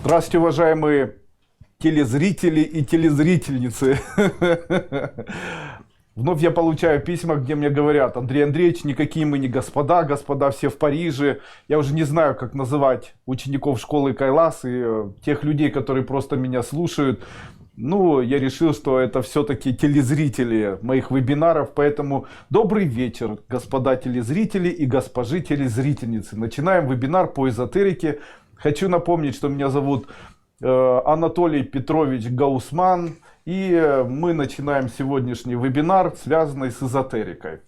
Здравствуйте, уважаемые телезрители и телезрительницы. Вновь я получаю письма, где мне говорят: Андрей Андреевич, никакие мы не господа, господа все в Париже. Я уже не знаю, как называть учеников школы Кайлас и тех людей, которые просто меня слушают. Ну, я решил, что это все-таки телезрители моих вебинаров, поэтому добрый вечер, господа телезрители и госпожи телезрительницы. Начинаем вебинар по эзотерике. Хочу напомнить, что меня зовут Анатолий Петрович Гаусман, и мы начинаем сегодняшний вебинар, связанный с эзотерикой.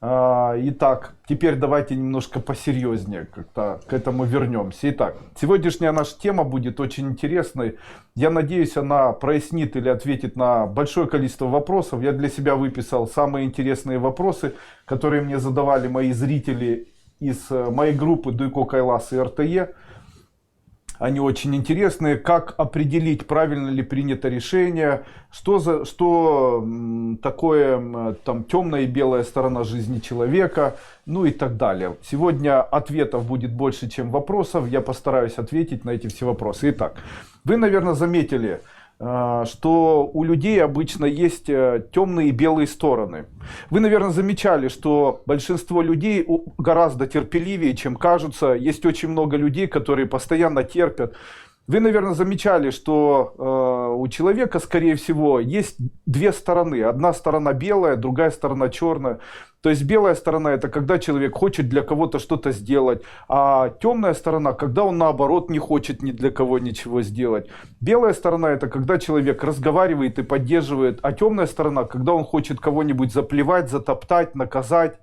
Итак, теперь давайте немножко посерьезнее как-то к этому вернемся. Итак, сегодняшняя наша тема будет очень интересной. Я надеюсь, она прояснит или ответит на большое количество вопросов. Я для себя выписал самые интересные вопросы, которые мне задавали мои зрители из моей группы Дуйко Кайлас и РТЕ. Они очень интересные. Как определить, правильно ли принято решение, что такое там темная и белая сторона жизни человека, ну и так далее. Сегодня ответов будет больше, чем вопросов. Я постараюсь ответить на эти все вопросы. Итак, вы, наверное, заметили, что у людей обычно есть темные и белые стороны. Вы, наверное, замечали, что большинство людей гораздо терпеливее, чем кажутся. Есть очень много людей, которые постоянно терпят. Вы, наверное, замечали, что у человека, скорее всего, есть две стороны. Одна сторона белая, другая сторона черная. То есть белая сторона — это когда человек хочет для кого-то что-то сделать, а темная сторона — когда он наоборот не хочет ни для кого ничего сделать. Белая сторона — это когда человек разговаривает и поддерживает, а темная сторона — когда он хочет кого-нибудь заплевать, затоптать, наказать,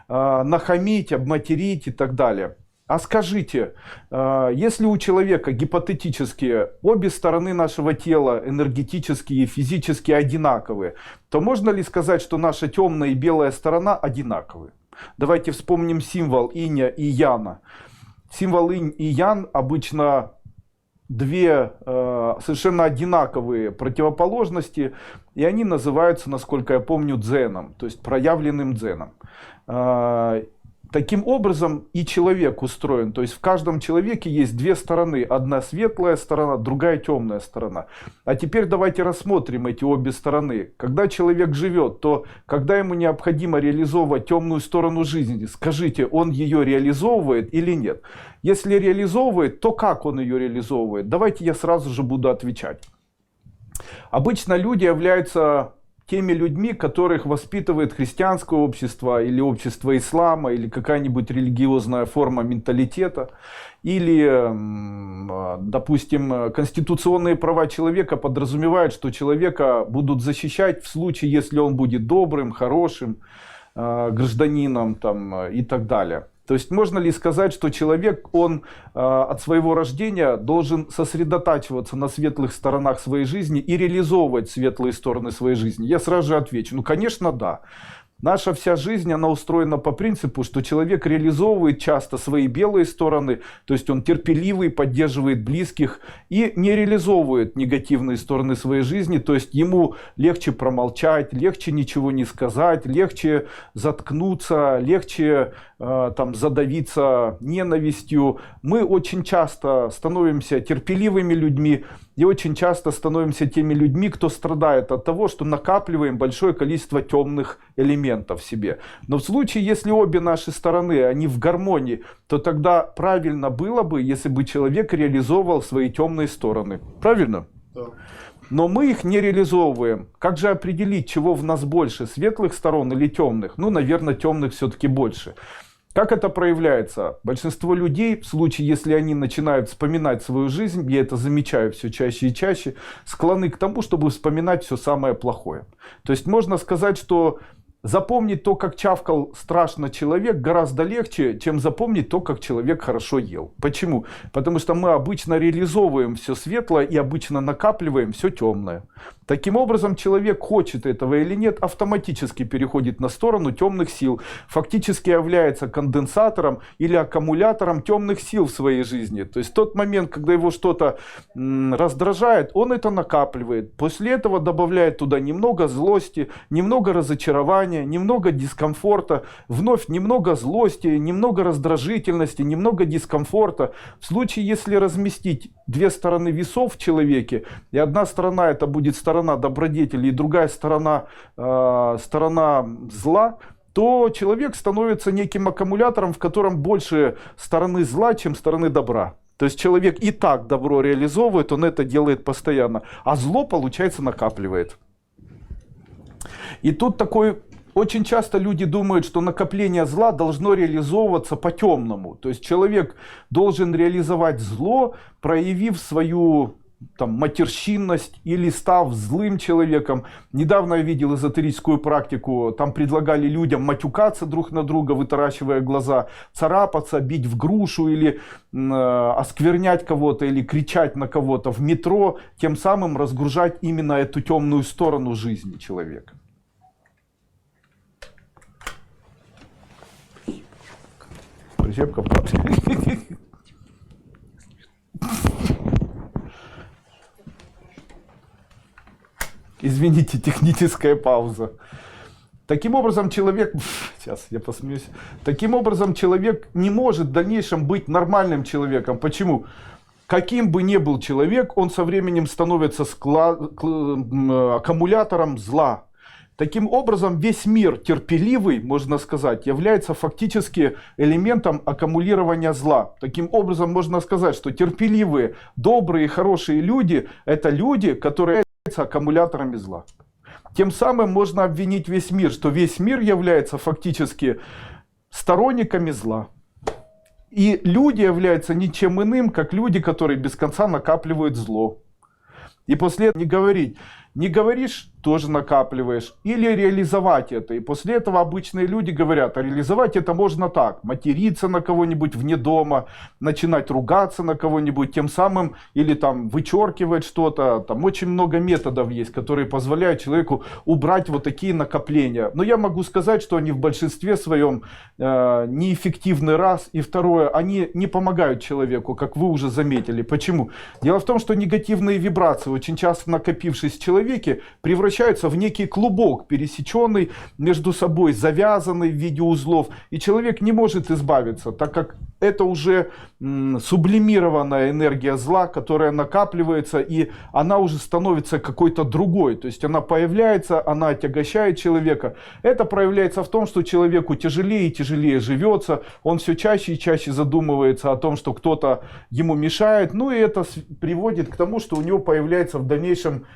нахамить, обматерить и так далее. А скажите, если у человека гипотетически обе стороны нашего тела, энергетические и физически одинаковые, то можно ли сказать, что наша темная и белая сторона одинаковые? Давайте вспомним символ иня и яна. Символ инь и ян обычно две совершенно одинаковые противоположности, и они называются, насколько я помню, дзеном, то есть проявленным дзеном. Таким образом и человек устроен. То есть в каждом человеке есть две стороны. Одна светлая сторона, другая темная сторона. А теперь давайте рассмотрим эти обе стороны. Когда человек живет, то когда ему необходимо реализовывать темную сторону жизни, скажите, он ее реализовывает или нет? Если реализовывает, то как он ее реализовывает? Давайте я сразу же буду отвечать. Обычно люди являются теми людьми, которых воспитывает христианское общество или общество ислама, или какая-нибудь религиозная форма менталитета, или, допустим, конституционные права человека подразумевают, что человека будут защищать в случае, если он будет добрым, хорошим гражданином там, и так далее. То есть можно ли сказать, что человек, он от своего рождения должен сосредотачиваться на светлых сторонах своей жизни и реализовывать светлые стороны своей жизни? Я сразу же отвечу, ну конечно да. Наша вся жизнь, она устроена по принципу, что человек реализовывает часто свои белые стороны, то есть он терпеливый, поддерживает близких и не реализовывает негативные стороны своей жизни, то есть ему легче промолчать, легче ничего не сказать, легче заткнуться, легче там задавиться ненавистью. Мы очень часто становимся терпеливыми людьми и очень часто становимся теми людьми, кто страдает от того, что накапливаем большое количество темных элементов в себе. Но в случае, если обе наши стороны, они в гармонии, то тогда правильно было бы, если бы человек реализовывал свои темные стороны. Правильно? Да. Но мы их не реализовываем. Как же определить, чего в нас больше, светлых сторон или темных? Ну, наверное, темных все-таки больше. Как это проявляется? Большинство людей, в случае, если они начинают вспоминать свою жизнь, я это замечаю все чаще и чаще, склонны к тому, чтобы вспоминать все самое плохое. То есть можно сказать, что запомнить то, как чавкал страшно человек, гораздо легче, чем запомнить то, как человек хорошо ел. Почему? Потому что мы обычно реализовываем все светлое и обычно накапливаем все темное. Таким образом, человек, хочет этого или нет, автоматически переходит на сторону темных сил, фактически является конденсатором или аккумулятором темных сил в своей жизни. То есть в тот момент, когда его что-то раздражает, он это накапливает. После этого добавляет туда немного злости, немного разочарования, страдания, немного дискомфорта, вновь немного злости, немного раздражительности, немного дискомфорта. В случае, если разместить две стороны весов в человеке, и одна сторона это будет сторона добродетели, и другая сторона, сторона зла, то человек становится неким аккумулятором, в котором больше стороны зла, чем стороны добра. То есть человек и так добро реализовывает, он это делает постоянно, а зло, получается, накапливает. И тут такой, очень часто люди думают, что накопление зла должно реализовываться по-темному. То есть человек должен реализовать зло, проявив свою матерщинность или став злым человеком. Недавно я видел эзотерическую практику, там предлагали людям матюкаться друг на друга, вытаращивая глаза, царапаться, бить в грушу или осквернять кого-то, или кричать на кого-то в метро, тем самым разгружать именно эту темную сторону жизни человека. Прищепка. Извините, техническая пауза. Таким образом, человек... Сейчас я посмеюсь. Таким образом, человек не может в дальнейшем быть нормальным человеком. Почему? Каким бы ни был человек, он со временем становится аккумулятором зла. Таким образом, весь мир терпеливый, можно сказать, является фактически элементом аккумулирования зла. Таким образом, можно сказать, что терпеливые, добрые, хорошие люди – это люди, которые являются аккумуляторами зла. Тем самым можно обвинить весь мир, что весь мир является фактически сторонниками зла. И люди являются ничем иным, как люди, которые без конца накапливают зло. И после этого не говоришь, тоже накапливаешь. Или реализовать это. И после этого обычные люди говорят, а реализовать это можно так. Материться на кого-нибудь вне дома, начинать ругаться на кого-нибудь, тем самым, или там вычеркивать что-то. Там очень много методов есть, которые позволяют человеку убрать вот такие накопления. Но я могу сказать, что они в большинстве своем неэффективны, раз. И второе, они не помогают человеку, как вы уже заметили. Почему? Дело в том, что негативные вибрации, очень часто накопившись в человеке, превращаются в некий клубок, пересеченный между собой, завязанный в виде узлов. И человек не может избавиться, так как это уже сублимированная энергия зла, которая накапливается, и она уже становится какой-то другой. То есть она появляется, она отягощает человека. Это проявляется в том, что человеку тяжелее и тяжелее живется, он все чаще и чаще задумывается о том, что кто-то ему мешает. Ну и это приводит к тому, что у него появляется в дальнейшем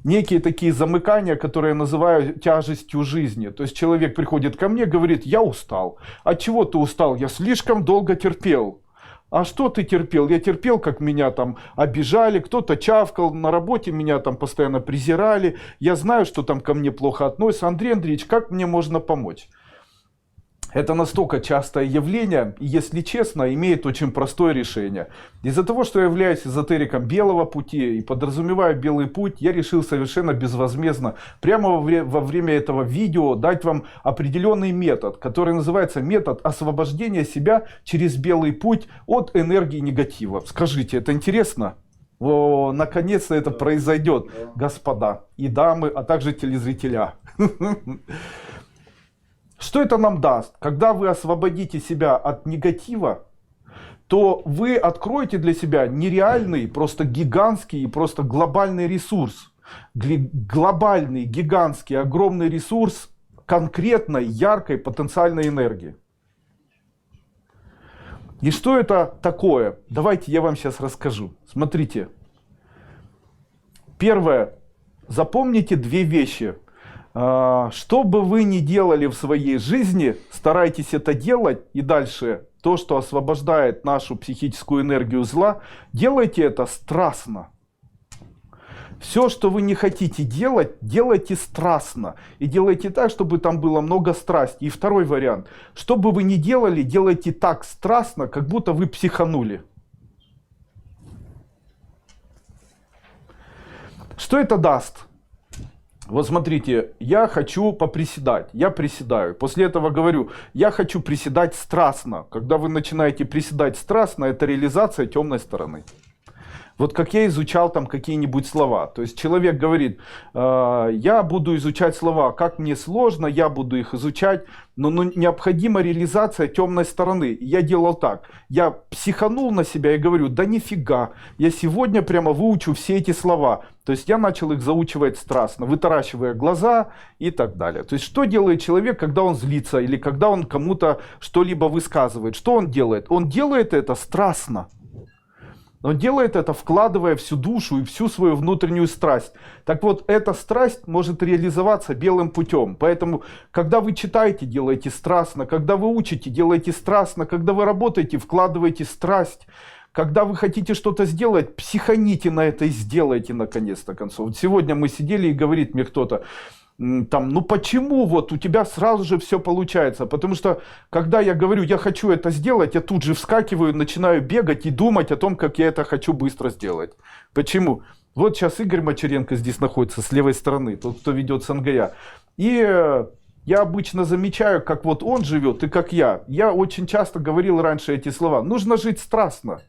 некие такие замыкания, которые я называю тяжестью жизни. То есть человек приходит ко мне, говорит, я устал. От чего ты устал? Я слишком долго терпел. А что ты терпел? Я терпел, как меня там обижали, кто-то чавкал, на работе меня там постоянно презирали. Я знаю, что там ко мне плохо относятся. Андрей Андреевич, как мне можно помочь? Это настолько частое явление, и, если честно, имеет очень простое решение. Из-за того, что я являюсь эзотериком белого пути и подразумеваю белый путь, я решил совершенно безвозмездно, прямо во время этого видео, дать вам определенный метод, который называется метод освобождения себя через белый путь от энергии негатива. Скажите, это интересно? О, наконец-то это произойдет, господа и дамы, а также телезрителя. Что это нам даст? Когда вы освободите себя от негатива, то вы откроете для себя нереальный, просто гигантский и просто глобальный ресурс. Глобальный, гигантский, огромный ресурс конкретной, яркой, потенциальной энергии. И что это такое? Давайте я вам сейчас расскажу. Смотрите. Первое. Запомните две вещи. Что бы вы ни делали в своей жизни, старайтесь это делать. И дальше, то, что освобождает нашу психическую энергию зла, делайте это страстно. Все, что вы не хотите делать, делайте страстно. И делайте так, чтобы там было много страсти. И второй вариант. Что бы вы ни делали, делайте так страстно, как будто вы психанули. Что это даст? Вот смотрите, я хочу поприседать, я приседаю. После этого говорю, я хочу приседать страстно. Когда вы начинаете приседать страстно, это реализация темной стороны. Вот как я изучал там какие-нибудь слова. То есть человек говорит, я буду изучать слова, как мне сложно, я буду их изучать, но необходима реализация темной стороны. И я делал так, я психанул на себя и говорю, да нифига, я сегодня прямо выучу все эти слова. То есть я начал их заучивать страстно, вытаращивая глаза и так далее. То есть что делает человек, когда он злится или когда он кому-то что-либо высказывает? Что он делает? Он делает это страстно. Он делает это, вкладывая всю душу и всю свою внутреннюю страсть. Так вот, эта страсть может реализоваться белым путем. Поэтому, когда вы читаете, делайте страстно. Когда вы учите, делайте страстно. Когда вы работаете, вкладывайте страсть. Когда вы хотите что-то сделать, психаните на это и сделайте наконец-то концов. Вот сегодня мы сидели и говорит мне кто-то, там, ну почему вот у тебя сразу же все получается? Потому что, когда я говорю, я хочу это сделать, я тут же вскакиваю, начинаю бегать и думать о том, как я это хочу быстро сделать. Почему? Вот сейчас Игорь Мачеренко здесь находится, с левой стороны, тот, кто ведет СНГЯ. И я обычно замечаю, как вот он живет и как я. Я очень часто говорил раньше эти слова. Нужно жить страстно.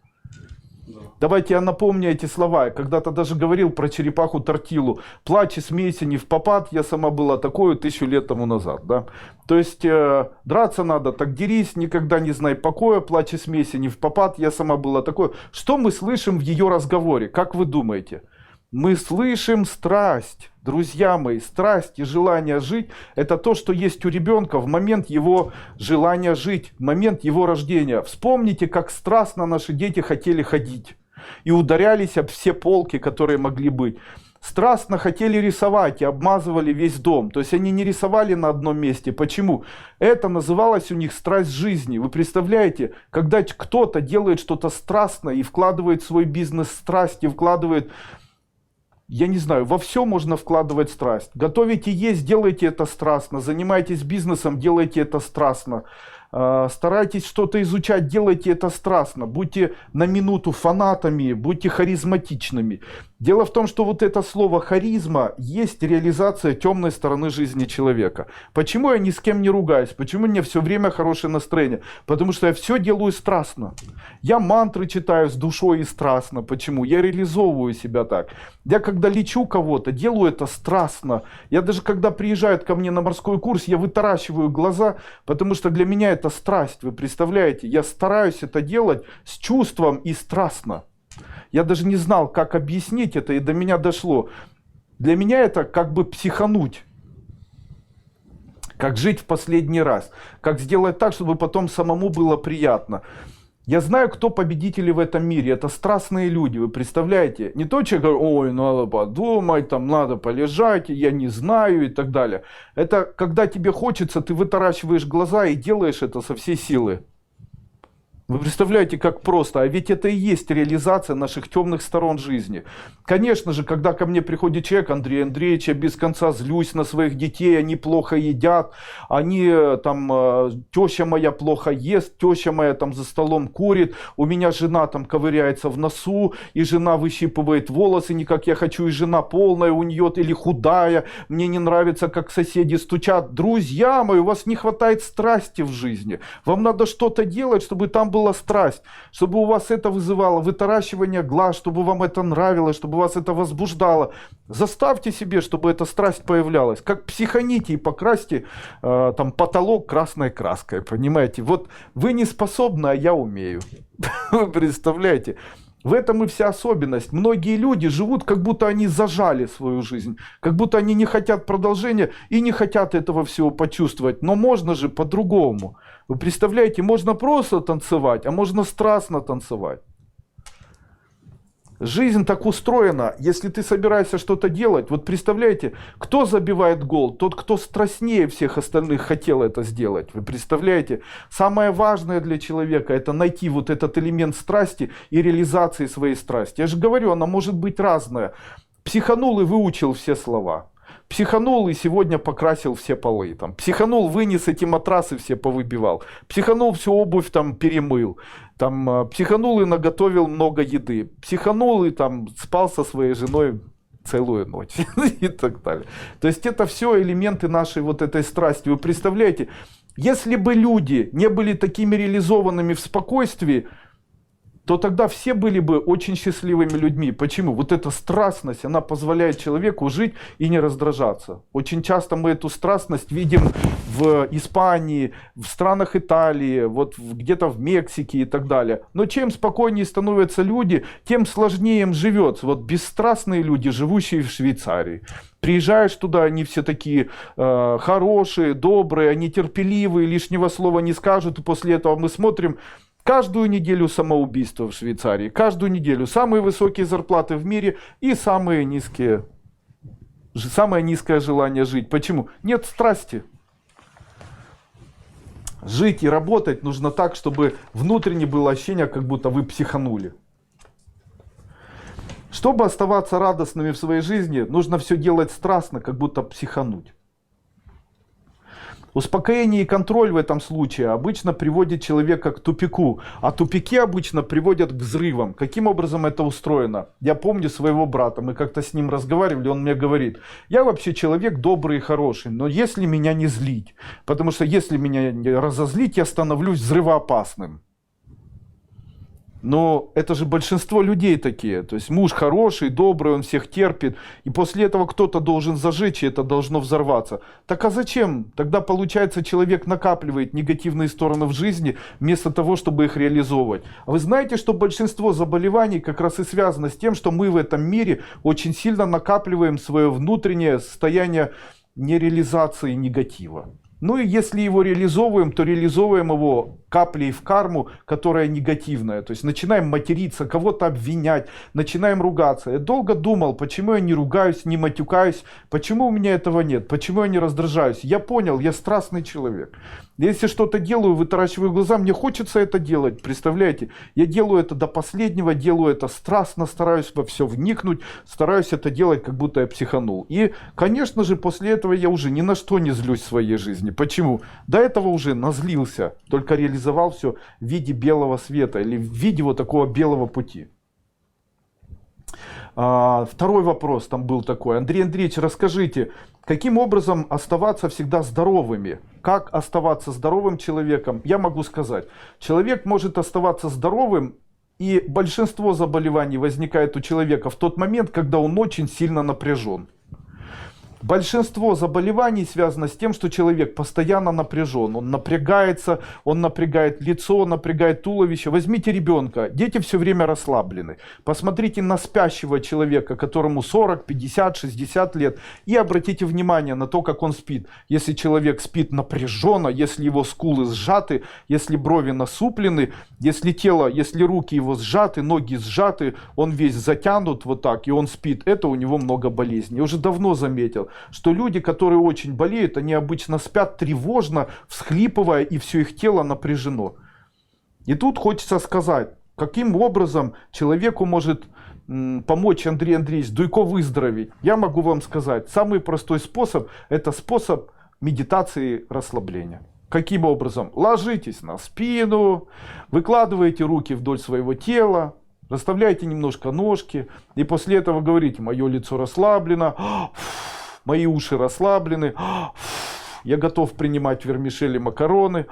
Давайте я напомню эти слова. Я когда-то даже говорил про черепаху Тортилу. Плачь и смейся не впопад, я сама была такой 1000 лет тому назад. Да? То есть драться надо, так дерись, никогда не знай покоя, плачь и смейся не впопад, я сама была такой. Что мы слышим в ее разговоре? Как вы думаете? Мы слышим страсть. Друзья мои, страсть и желание жить – это то, что есть у ребенка в момент его желания жить, в момент его рождения. Вспомните, как страстно наши дети хотели ходить и ударялись об все полки, которые могли быть. Страстно хотели рисовать и обмазывали весь дом. То есть они не рисовали на одном месте. Почему? Это называлось у них страсть жизни. Вы представляете, когда кто-то делает что-то страстно и вкладывает в свой бизнес страсть, и вкладывает... Я не знаю, во все можно вкладывать страсть. Готовите есть, делайте это страстно. Занимайтесь бизнесом, делайте это страстно. Старайтесь что-то изучать, делайте это страстно. Будьте на минуту фанатами, будьте харизматичными. Дело в том, что вот это слово харизма есть реализация темной стороны жизни человека. Почему я ни с кем не ругаюсь? Почему у меня все время хорошее настроение? Потому что я все делаю страстно. Я мантры читаю с душой и страстно. Почему? Я реализовываю себя так. Я когда лечу кого-то, делаю это страстно. Я даже когда приезжают ко мне на морской курс, я вытаращиваю глаза, потому что для меня это страсть. Вы представляете? Я стараюсь это делать с чувством и страстно. Я даже не знал, как объяснить это, и до меня дошло. Для меня это как бы психануть. Как жить в последний раз. Как сделать так, чтобы потом самому было приятно. Я знаю, кто победители в этом мире. Это страстные люди, вы представляете? Не то, что говорят, ой, надо подумать, там надо полежать, я не знаю и так далее. Это когда тебе хочется, ты вытаращиваешь глаза и делаешь это со всей силы. Вы представляете, как просто. А ведь это и есть реализация наших темных сторон жизни. Конечно же, когда ко мне приходит человек, Андрей Андреевич, я без конца злюсь на своих детей, они плохо едят, они там, теща моя плохо ест, теща моя там за столом курит, у меня жена там ковыряется в носу, и жена выщипывает волосы не как я хочу, и жена полная у нее или худая, мне не нравится, как соседи стучат. Друзья мои, у вас не хватает страсти в жизни. Вам надо что-то делать, чтобы там была страсть, чтобы у вас это вызывало вытаращивание глаз, чтобы вам это нравилось, чтобы вас это возбуждало. Заставьте себе, чтобы эта страсть появлялась. Как психаните и покрасьте там потолок красной краской. Понимаете? Вот вы не способны, а я умею. Вы представляете? В этом и вся особенность. Многие люди живут, как будто они зажали свою жизнь. Как будто они не хотят продолжения и не хотят этого всего почувствовать. Но можно же по-другому. Вы представляете, можно просто танцевать, а можно страстно танцевать. Жизнь так устроена, если ты собираешься что-то делать, вот представляете, кто забивает гол? Тот, кто страстнее всех остальных хотел это сделать. Вы представляете, самое важное для человека это найти вот этот элемент страсти и реализации своей страсти. Я же говорю, она может быть разная. Психанул и выучил все слова. Психанул и сегодня покрасил все полы. Там. Психанул, вынес эти матрасы все повыбивал. Психанул, всю обувь там перемыл. Там, психанул и наготовил много еды. Психанул и там спал со своей женой целую ночь. И так далее. То есть это все элементы нашей вот этой страсти. Вы представляете, если бы люди не были такими реализованными в спокойствии, то тогда все были бы очень счастливыми людьми. Почему? Вот эта страстность, она позволяет человеку жить и не раздражаться. Очень часто мы эту страстность видим в Испании, в странах Италии, вот где-то в Мексике и так далее. Но чем спокойнее становятся люди, тем сложнее им живется. Вот бесстрастные люди, живущие в Швейцарии. Приезжаешь туда, они все такие хорошие, добрые, они терпеливые, лишнего слова не скажут. И после этого мы смотрим каждую неделю самоубийства в Швейцарии. Каждую неделю самые высокие зарплаты в мире и самое низкое желание жить. Почему? Нет страсти. Жить и работать нужно так, чтобы внутренне было ощущение, как будто вы психанули. Чтобы оставаться радостными в своей жизни, нужно все делать страстно, как будто психануть. Успокоение и контроль в этом случае обычно приводит человека к тупику, а тупики обычно приводят к взрывам. Каким образом это устроено? Я помню своего брата, мы как-то с ним разговаривали, он мне говорит: я вообще человек добрый и хороший, но если меня не злить, потому что если меня разозлить, я становлюсь взрывоопасным. Но это же большинство людей такие. То есть муж хороший, добрый, он всех терпит. И после этого кто-то должен зажечь, и это должно взорваться. Так а зачем? Тогда получается, человек накапливает негативные стороны в жизни, вместо того, чтобы их реализовывать. А вы знаете, что большинство заболеваний как раз и связано с тем, что мы в этом мире очень сильно накапливаем свое внутреннее состояние нереализации негатива. Ну и если его реализовываем, то реализовываем его каплей в карму, которая негативная. То есть начинаем материться, кого-то обвинять, начинаем ругаться. Я долго думал, почему я не ругаюсь, не матюкаюсь, почему у меня этого нет, почему я не раздражаюсь. Я понял, я страстный человек. Если что-то делаю, вытаращиваю глаза, мне хочется это делать, представляете? Я делаю это до последнего, делаю это страстно, стараюсь во все вникнуть, стараюсь это делать, как будто я психанул. И, конечно же, после этого я уже ни на что не злюсь в своей жизни. Почему? До этого уже назлился, только реализовал все в виде белого света или в виде вот такого белого пути. Второй вопрос там был такой. Андрей Андреевич, расскажите, каким образом оставаться всегда здоровыми? Как оставаться здоровым человеком? Я могу сказать, человек может оставаться здоровым, и большинство заболеваний возникает у человека в тот момент, когда он очень сильно напряжен. Большинство заболеваний связано с тем, что человек постоянно напряжен. Он напрягается, он напрягает лицо, напрягает туловище. Возьмите ребенка, дети все время расслаблены. Посмотрите на спящего человека, которому 40, 50, 60 лет. И обратите внимание на то, как он спит. Если человек спит напряженно, если его скулы сжаты, если брови насуплены, если тело, если руки его сжаты, ноги сжаты, он весь затянут вот так, и он спит, это у него много болезней. Я уже давно заметил, что люди, которые очень болеют, они обычно спят тревожно, всхлипывая, и все их тело напряжено. И тут хочется сказать, каким образом человеку может помочь Андрей Андреевич Дуйко выздороветь. Я могу вам сказать, самый простой способ – это способ медитации расслабления. Каким образом? Ложитесь на спину, выкладываете руки вдоль своего тела, расставляете немножко ножки, и после этого говорите: мое лицо расслаблено, мои уши расслаблены, я готов принимать вермишели, макароны,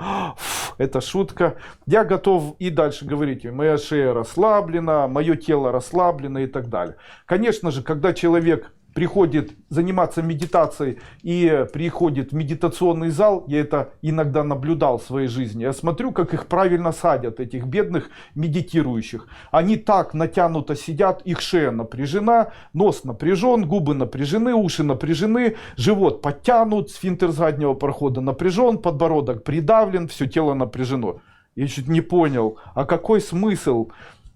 это шутка, я готов, и дальше говорите: моя шея расслаблена, мое тело расслаблено и так далее. Конечно же, когда человек приходит заниматься медитацией и приходит в медитационный зал, я это иногда наблюдал в своей жизни, я смотрю, как их правильно садят, этих бедных медитирующих. Они так натянуто сидят, их шея напряжена, нос напряжен, губы напряжены, уши напряжены, живот подтянут, сфинктер заднего прохода напряжен, подбородок придавлен, все тело напряжено. Я чуть не понял, а какой смысл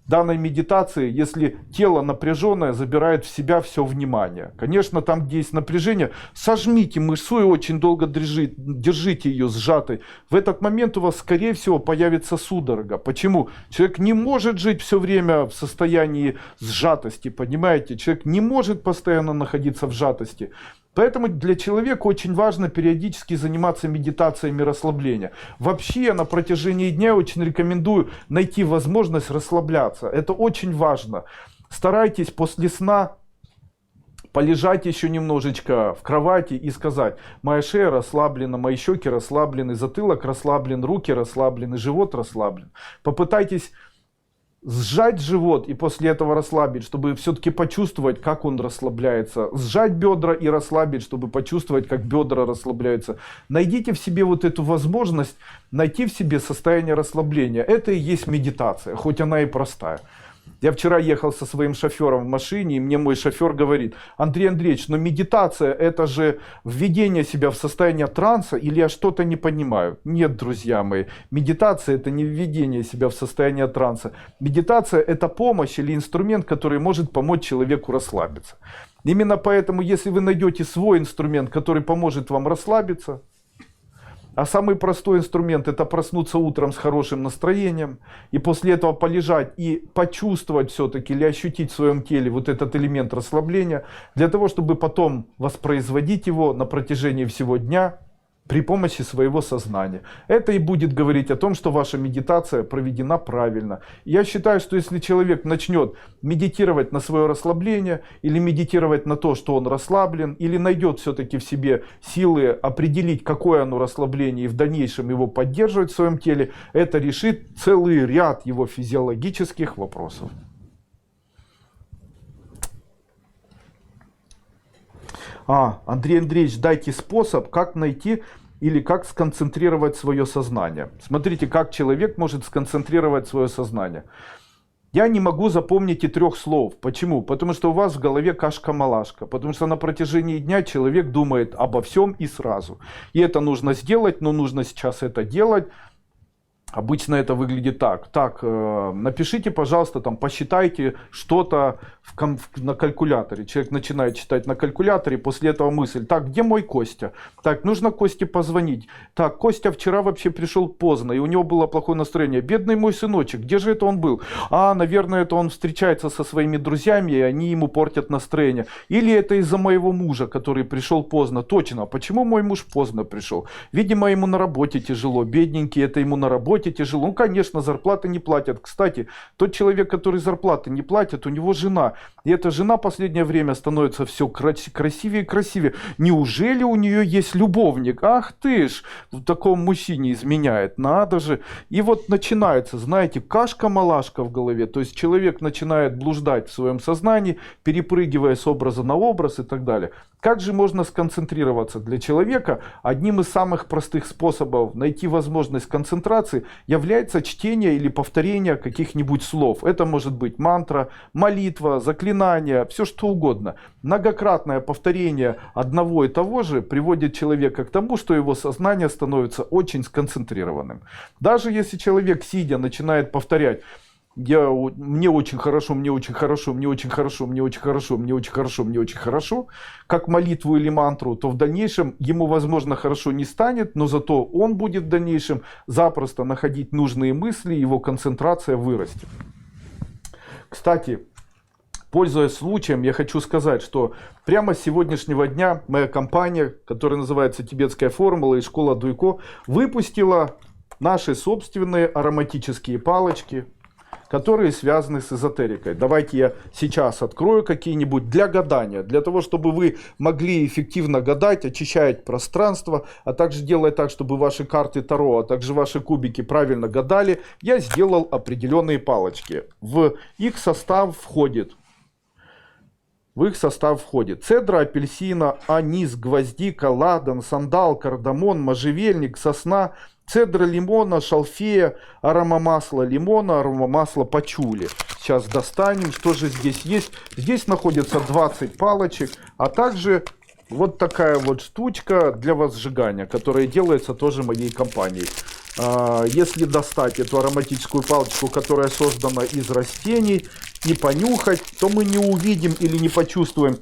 данной медитации, если тело напряженное забирает в себя все внимание? Конечно, там, где есть напряжение, сожмите мышцу и очень долго держите ее сжатой. В этот момент у вас, скорее всего, появится судорога. Почему? Человек не может жить все время в состоянии сжатости, понимаете? Человек не может постоянно находиться в сжатости. Поэтому для человека очень важно периодически заниматься медитациями расслабления. Вообще, я на протяжении дня очень рекомендую найти возможность расслабляться. Это очень важно. Старайтесь после сна полежать еще немножечко в кровати и сказать: моя шея расслаблена, мои щеки расслаблены, затылок расслаблен, руки расслаблены, живот расслаблен. Попытайтесь сжать живот и после этого расслабить, чтобы все-таки почувствовать, как он расслабляется. Сжать бедра и расслабить, чтобы почувствовать, как бедра расслабляются. Найдите в себе вот эту возможность найти в себе состояние расслабления. Это и есть медитация, хоть она и простая. Я вчера ехал со своим шофером в машине, и мне мой шофер говорит: Андрей Андреевич, но медитация это же введение себя в состояние транса, или я что-то не понимаю? Нет, друзья мои, медитация это не введение себя в состояние транса. Медитация это помощь или инструмент, который может помочь человеку расслабиться. Именно поэтому, если вы найдете свой инструмент, который поможет вам расслабиться, а самый простой инструмент это проснуться утром с хорошим настроением и после этого полежать и почувствовать все-таки или ощутить в своем теле вот этот элемент расслабления, для того, чтобы потом воспроизводить его на протяжении всего дня при помощи своего сознания. Это и будет говорить о том, что ваша медитация проведена правильно. Я считаю, что если человек начнет медитировать на свое расслабление, или медитировать на то, что он расслаблен, или найдет все-таки в себе силы определить, какое оно расслабление, и в дальнейшем его поддерживать в своем теле, это решит целый ряд его физиологических вопросов. Андрей Андреевич, дайте способ, как найти или как сконцентрировать свое сознание. Смотрите, как человек может сконцентрировать свое сознание. Я не могу запомнить и 3 слов. Почему? Потому что у вас в голове кашка-малашка. Потому что на протяжении дня человек думает обо всем и сразу. И это нужно сделать, но нужно сейчас это делать. Обычно это выглядит так. Так, напишите, пожалуйста, там, посчитайте что-то на калькуляторе. Человек начинает читать на калькуляторе, после этого мысль: так, где мой Костя? Так, нужно Косте позвонить. Так, Костя вчера вообще пришел поздно, и у него было плохое настроение. Бедный мой сыночек, где же это он был? Наверное, это он встречается со своими друзьями, и они ему портят настроение. Или это из-за моего мужа, который пришел поздно. Точно, почему мой муж поздно пришел? Видимо, ему на работе тяжело. Бедненький, это ему на работе тяжело. Ну, конечно, зарплаты не платят. Кстати, тот человек, который зарплаты не платит, у него жена. И эта жена в последнее время становится все красивее и красивее. Неужели у нее есть любовник? Ах ты ж, в таком мужчине изменяет. Надо же. И вот начинается, знаете, кашка-малашка в голове. То есть человек начинает блуждать в своем сознании, перепрыгивая с образа на образ и так далее. Как же можно сконцентрироваться? Для человека одним из самых простых способов найти возможность концентрации является чтение или повторение каких-нибудь слов. Это может быть мантра, молитва, заклинание, все что угодно. Многократное повторение одного и того же приводит человека к тому, что его сознание становится очень сконцентрированным. Даже если человек, сидя, начинает повторять: мне очень хорошо, мне очень хорошо, мне очень хорошо, мне очень хорошо, мне очень хорошо, мне очень хорошо, как молитву или мантру, то в дальнейшем ему, возможно, хорошо не станет, но зато он будет в дальнейшем запросто находить нужные мысли, его концентрация вырастет. Кстати, пользуясь случаем, я хочу сказать, что прямо с сегодняшнего дня моя компания, которая называется «Тибетская формула» и «Школа Дуйко», выпустила наши собственные ароматические палочки, которые связаны с эзотерикой. Давайте я сейчас открою какие-нибудь для гадания, для того, чтобы вы могли эффективно гадать, очищать пространство, а также делать так, чтобы ваши карты Таро, а также ваши кубики правильно гадали. Я сделал определенные палочки. В их состав входит цедра апельсина, анис, гвоздика, ладан, сандал, кардамон, можжевельник, сосна, цедра лимона, шалфея, аромамасло лимона, аромамасло пачули. Сейчас достанем, что же здесь есть. Здесь находится 20 палочек, а также вот такая вот штучка для возжигания, которая делается тоже моей компанией. Если достать эту ароматическую палочку, которая создана из растений, и понюхать, то мы не увидим или не почувствуем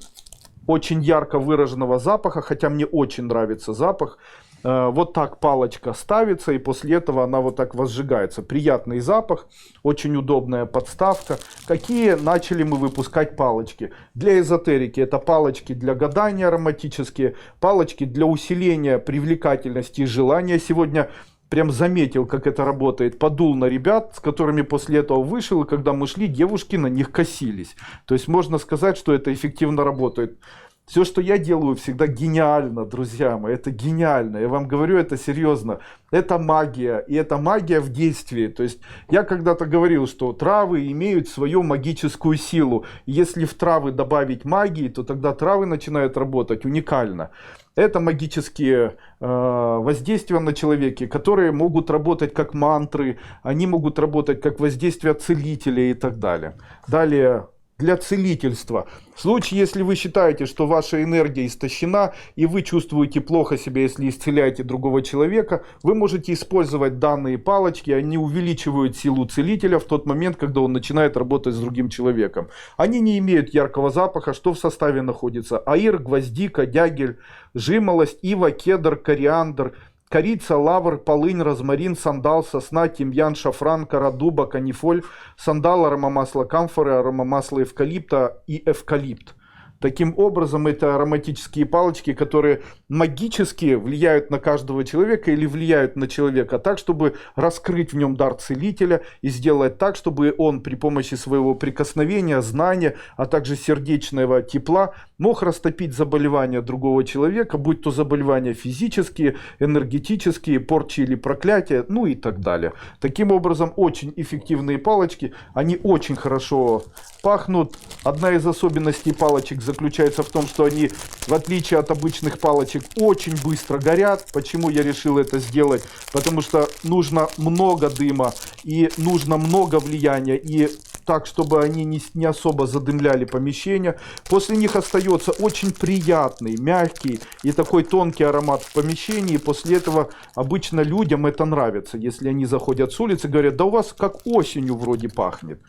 очень ярко выраженного запаха, хотя мне очень нравится запах. Вот так палочка ставится, и после этого она вот так возжигается. Приятный запах, очень удобная подставка. Какие начали мы выпускать палочки? Для эзотерики это палочки для гадания ароматические, палочки для усиления привлекательности и желания. Сегодня прям заметил, как это работает. Подул на ребят, с которыми после этого вышел, и когда мы шли, девушки на них косились. То есть можно сказать, что это эффективно работает. Все, что я делаю, всегда гениально, друзья мои. Это гениально. Я вам говорю это серьезно. Это магия. И это магия в действии. То есть я когда-то говорил, что травы имеют свою магическую силу. И если в травы добавить магии, то тогда травы начинают работать уникально. Это магические воздействия на человека, которые могут работать как мантры, они могут работать как воздействие целителя и так далее. Далее, для целительства. В случае, если вы считаете, что ваша энергия истощена, и вы чувствуете плохо себя, если исцеляете другого человека, вы можете использовать данные палочки, они увеличивают силу целителя в тот момент, когда он начинает работать с другим человеком. Они не имеют яркого запаха, что в составе находится: аир, гвоздика, дягель, жимолость, ива, кедр, кориандр, корица, лавр, полынь, розмарин, сандал, сосна, тимьян, шафран, кора дуба, канифоль, сандал, аромамасло камфоры, аромамасло эвкалипта и эвкалипт. Таким образом, это ароматические палочки, которые магически влияют на каждого человека или влияют на человека так, чтобы раскрыть в нем дар целителя и сделать так, чтобы он при помощи своего прикосновения, знания, а также сердечного тепла мог растопить заболевания другого человека, будь то заболевания физические, энергетические, порчи или проклятия, ну и так далее. Таким образом, очень эффективные палочки, они очень хорошо пахнут. Одна из особенностей палочек заключается в том, что они, в отличие от обычных палочек, очень быстро горят. Почему я решил это сделать? Потому что нужно много дыма и нужно много влияния, и так, чтобы они не особо задымляли помещение. После них остается очень приятный, мягкий и такой тонкий аромат в помещении. После этого обычно людям это нравится. Если они заходят с улицы, говорят: да у вас как осенью вроде пахнет.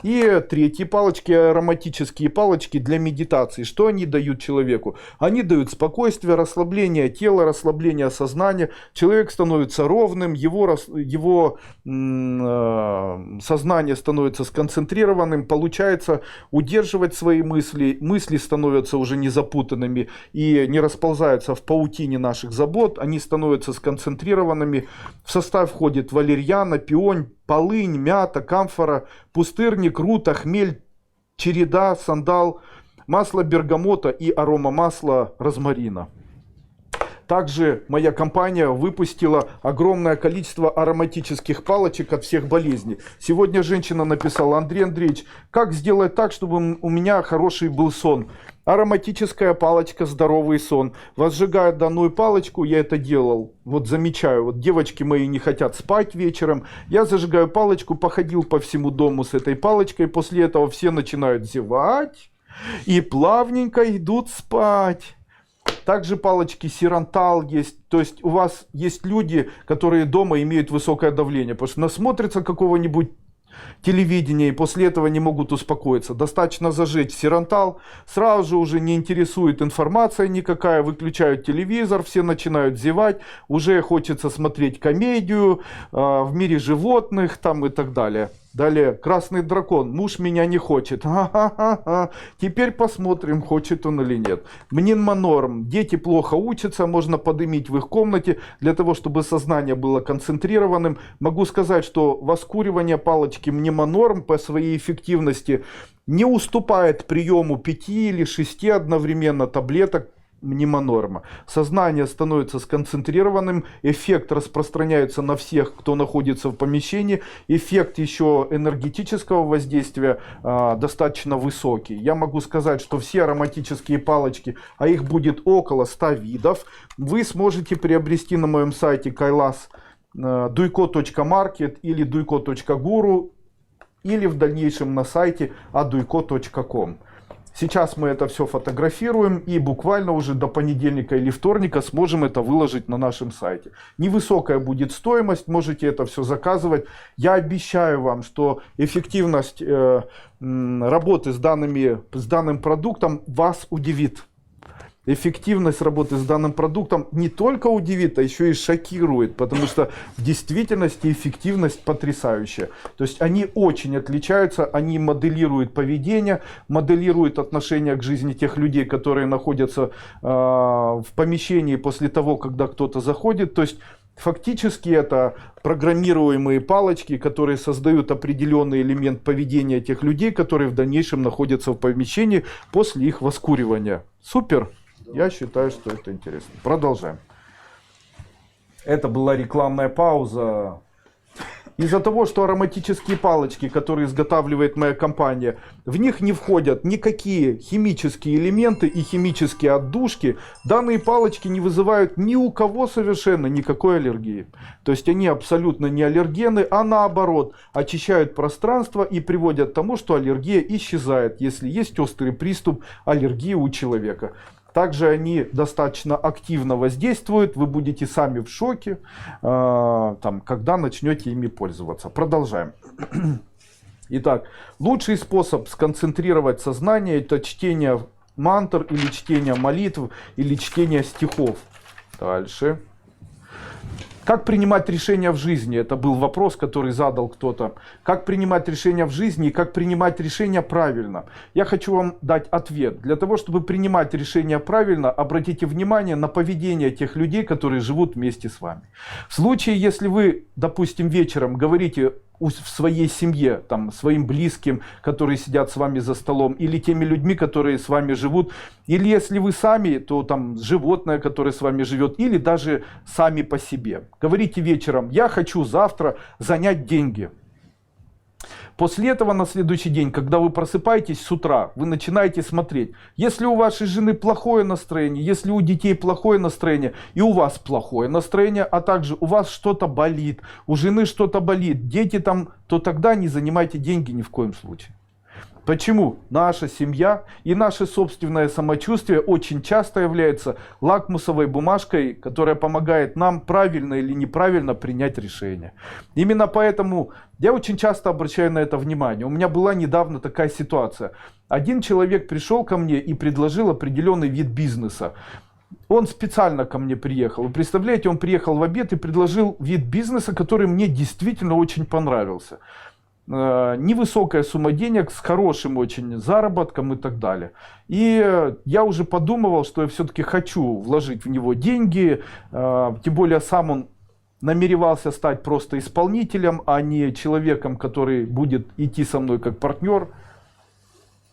И третьи палочки, ароматические палочки для медитации. Что они дают человеку? Они дают спокойствие, расслабление тела, расслабление сознания. Человек становится ровным, его сознание становится сконцентрированным, получается удерживать свои мысли. Мысли становятся уже не запутанными и не расползаются в паутине наших забот. Они становятся сконцентрированными. В состав входит валерьяна, пионь, полынь, мята, камфора, пустырник, рута, хмель, череда, сандал, масло бергамота и аромамасло розмарина. Также моя компания выпустила огромное количество ароматических палочек от всех болезней. Сегодня женщина написала: Андрей Андреевич, как сделать так, чтобы у меня хороший был сон? Ароматическая палочка «Здоровый сон». Возжигая данную палочку, я это делал. Вот замечаю, вот девочки мои не хотят спать вечером. Я зажигаю палочку, походил по всему дому с этой палочкой. После этого все начинают зевать и плавненько идут спать. Также палочки сирантал есть. То есть у вас есть люди, которые дома имеют высокое давление, потому что насмотрятся какого-нибудь телевидения и после этого не могут успокоиться. Достаточно зажечь сирантал, сразу же уже не интересует информация никакая, выключают телевизор, все начинают зевать, уже хочется смотреть комедию в мире животных там и так далее. Далее, красный дракон. Муж меня не хочет. Ха-ха-ха. Теперь посмотрим, хочет он или нет. Мнемонорм. Дети плохо учатся, можно подымить в их комнате для того, чтобы сознание было концентрированным. Могу сказать, что воскуривание палочки мнемонорм по своей эффективности не уступает приему 5 или 6 одновременно таблеток мнемонорма. Сознание становится сконцентрированным, эффект распространяется на всех, кто находится в помещении. Эффект еще энергетического воздействия достаточно высокий. Я могу сказать, что все ароматические палочки, а их будет около 100 видов, вы сможете приобрести на моем сайте kailas.duiko.market или duiko.guru или в дальнейшем на сайте aduiko.com. Сейчас мы это все фотографируем и буквально уже до понедельника или вторника сможем это выложить на нашем сайте. Невысокая будет стоимость, можете это все заказывать. Я обещаю вам, что эффективность работы с данным продуктом вас удивит. Эффективность работы с данным продуктом не только удивит, а еще и шокирует, потому что в действительности эффективность потрясающая. То есть они очень отличаются, они моделируют поведение, моделируют отношение к жизни тех людей, которые находятся в помещении после того, когда кто-то заходит. То есть Фактически это программируемые палочки, которые создают определенный элемент поведения тех людей, которые в дальнейшем находятся в помещении после их воскуривания. Супер! Я считаю, что это интересно. Продолжаем. Это была рекламная пауза. Из-за того, что ароматические палочки, которые изготавливает моя компания, в них не входят никакие химические элементы и химические отдушки, данные палочки не вызывают ни у кого совершенно никакой аллергии. То есть они абсолютно не аллергены, а наоборот, очищают пространство и приводят к тому, что аллергия исчезает, если есть острый приступ аллергии у человека. Также они достаточно активно воздействуют, вы будете сами в шоке, когда начнете ими пользоваться. Продолжаем. Итак, лучший способ сконцентрировать сознание — это чтение мантр или чтение молитв или чтение стихов. Дальше. Как принимать решения в жизни? Это был вопрос, который задал кто-то. Как принимать решения в жизни и как принимать решения правильно? Я хочу вам дать ответ. Для того, чтобы принимать решения правильно, обратите внимание на поведение тех людей, которые живут вместе с вами. В случае, если вы, допустим, вечером говорите в своей семье, своим близким, которые сидят с вами за столом, или теми людьми, которые с вами живут, или если вы сами, то животное, которое с вами живет, или даже сами по себе. Говорите вечером: я хочу завтра занять деньги. После этого на следующий день, когда вы просыпаетесь с утра, вы начинаете смотреть. Если у вашей жены плохое настроение, если у детей плохое настроение, и у вас плохое настроение, а также у вас что-то болит, у жены что-то болит, дети то тогда не занимайте деньги ни в коем случае. Почему? Наша семья и наше собственное самочувствие очень часто является лакмусовой бумажкой, которая помогает нам правильно или неправильно принять решение. Именно поэтому я очень часто обращаю на это внимание. У меня была недавно такая ситуация. Один человек пришел ко мне и предложил определенный вид бизнеса. Он специально ко мне приехал. Вы представляете, он приехал в обед и предложил вид бизнеса, который мне действительно очень понравился. Невысокая сумма денег с хорошим очень заработком и так далее. И я уже подумывал, что я все-таки хочу вложить в него деньги. Тем более сам он намеревался стать просто исполнителем, а не человеком, который будет идти со мной как партнер.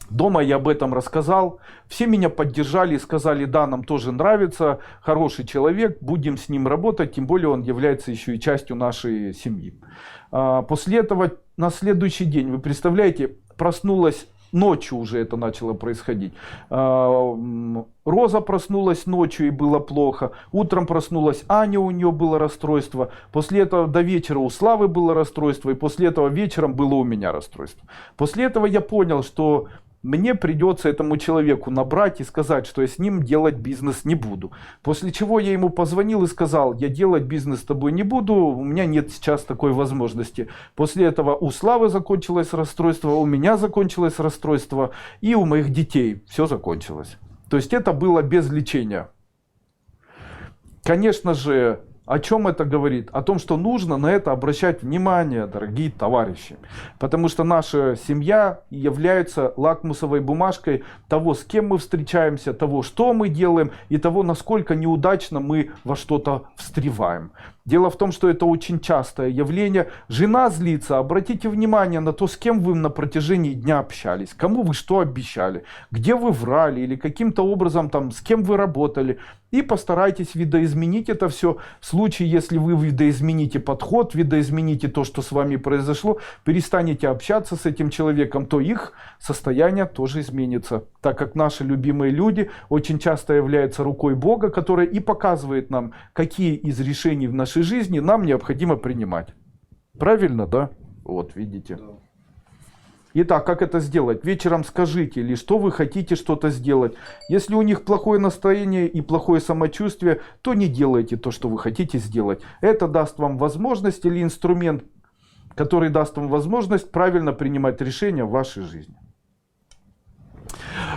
Дома я об этом рассказал. Все меня поддержали и сказали: да, нам тоже нравится, хороший человек, будем с ним работать, тем более он является еще и частью нашей семьи. После этого на следующий день, вы представляете, проснулась ночью, уже это начало происходить. Роза проснулась ночью и было плохо. Утром проснулась Аня, у нее было расстройство. После этого до вечера у Славы было расстройство. И после этого вечером было у меня расстройство. После этого я понял, что мне придется этому человеку набрать и сказать, что я с ним делать бизнес не буду. После чего я ему позвонил и сказал: я делать бизнес с тобой не буду, у меня нет сейчас такой возможности. После этого у Славы закончилось расстройство, у меня закончилось расстройство и у моих детей все закончилось. То есть это было без лечения. Конечно же, о чем это говорит? О том, что нужно на это обращать внимание, дорогие товарищи. Потому что наша семья является лакмусовой бумажкой того, с кем мы встречаемся, того, что мы делаем, и того, насколько неудачно мы во что-то встреваем. Дело в том, что это очень частое явление. Жена злится. Обратите внимание на то, с кем вы на протяжении дня общались, кому вы что обещали, где вы врали или каким-то образом с кем вы работали. И постарайтесь видоизменить это все. В случае, если вы видоизмените подход, видоизмените то, что с вами произошло, перестанете общаться с этим человеком, то их состояние тоже изменится. Так как наши любимые люди очень часто являются рукой Бога, которая и показывает нам, какие из решений в нашей жизни нам необходимо принимать. Правильно, да? Вот, видите. Итак, как это сделать? Вечером скажите, или что вы хотите что-то сделать. Если у них плохое настроение и плохое самочувствие, то не делайте то, что вы хотите сделать. Это даст вам возможность или инструмент, который даст вам возможность правильно принимать решения в вашей жизни.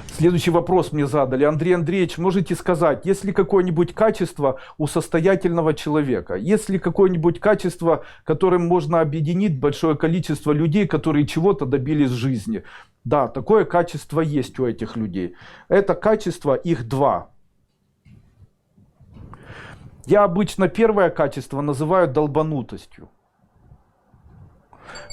Следующий вопрос мне задали. Андрей Андреевич, можете сказать, есть ли какое-нибудь качество у состоятельного человека? Есть ли какое-нибудь качество, которым можно объединить большое количество людей, которые чего-то добились в жизни? Да, такое качество есть у этих людей. Это качество, их два. Я обычно первое качество называю долбанутостью.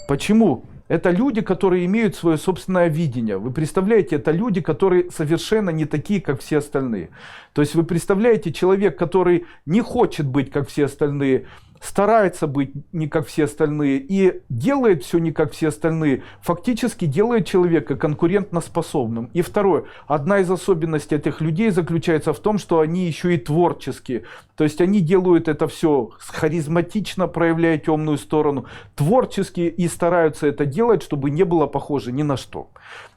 Почему? Это люди, которые имеют свое собственное видение. Вы представляете, это люди, которые совершенно не такие, как все остальные. То есть вы представляете, человек, который не хочет быть, как все остальные, старается быть не как все остальные и делает все не как все остальные, фактически делает человека конкурентоспособным. И второе, одна из особенностей этих людей заключается в том, что они еще и творческие. То есть они делают это все харизматично, проявляя темную сторону, творчески и стараются это делать, чтобы не было похоже ни на что.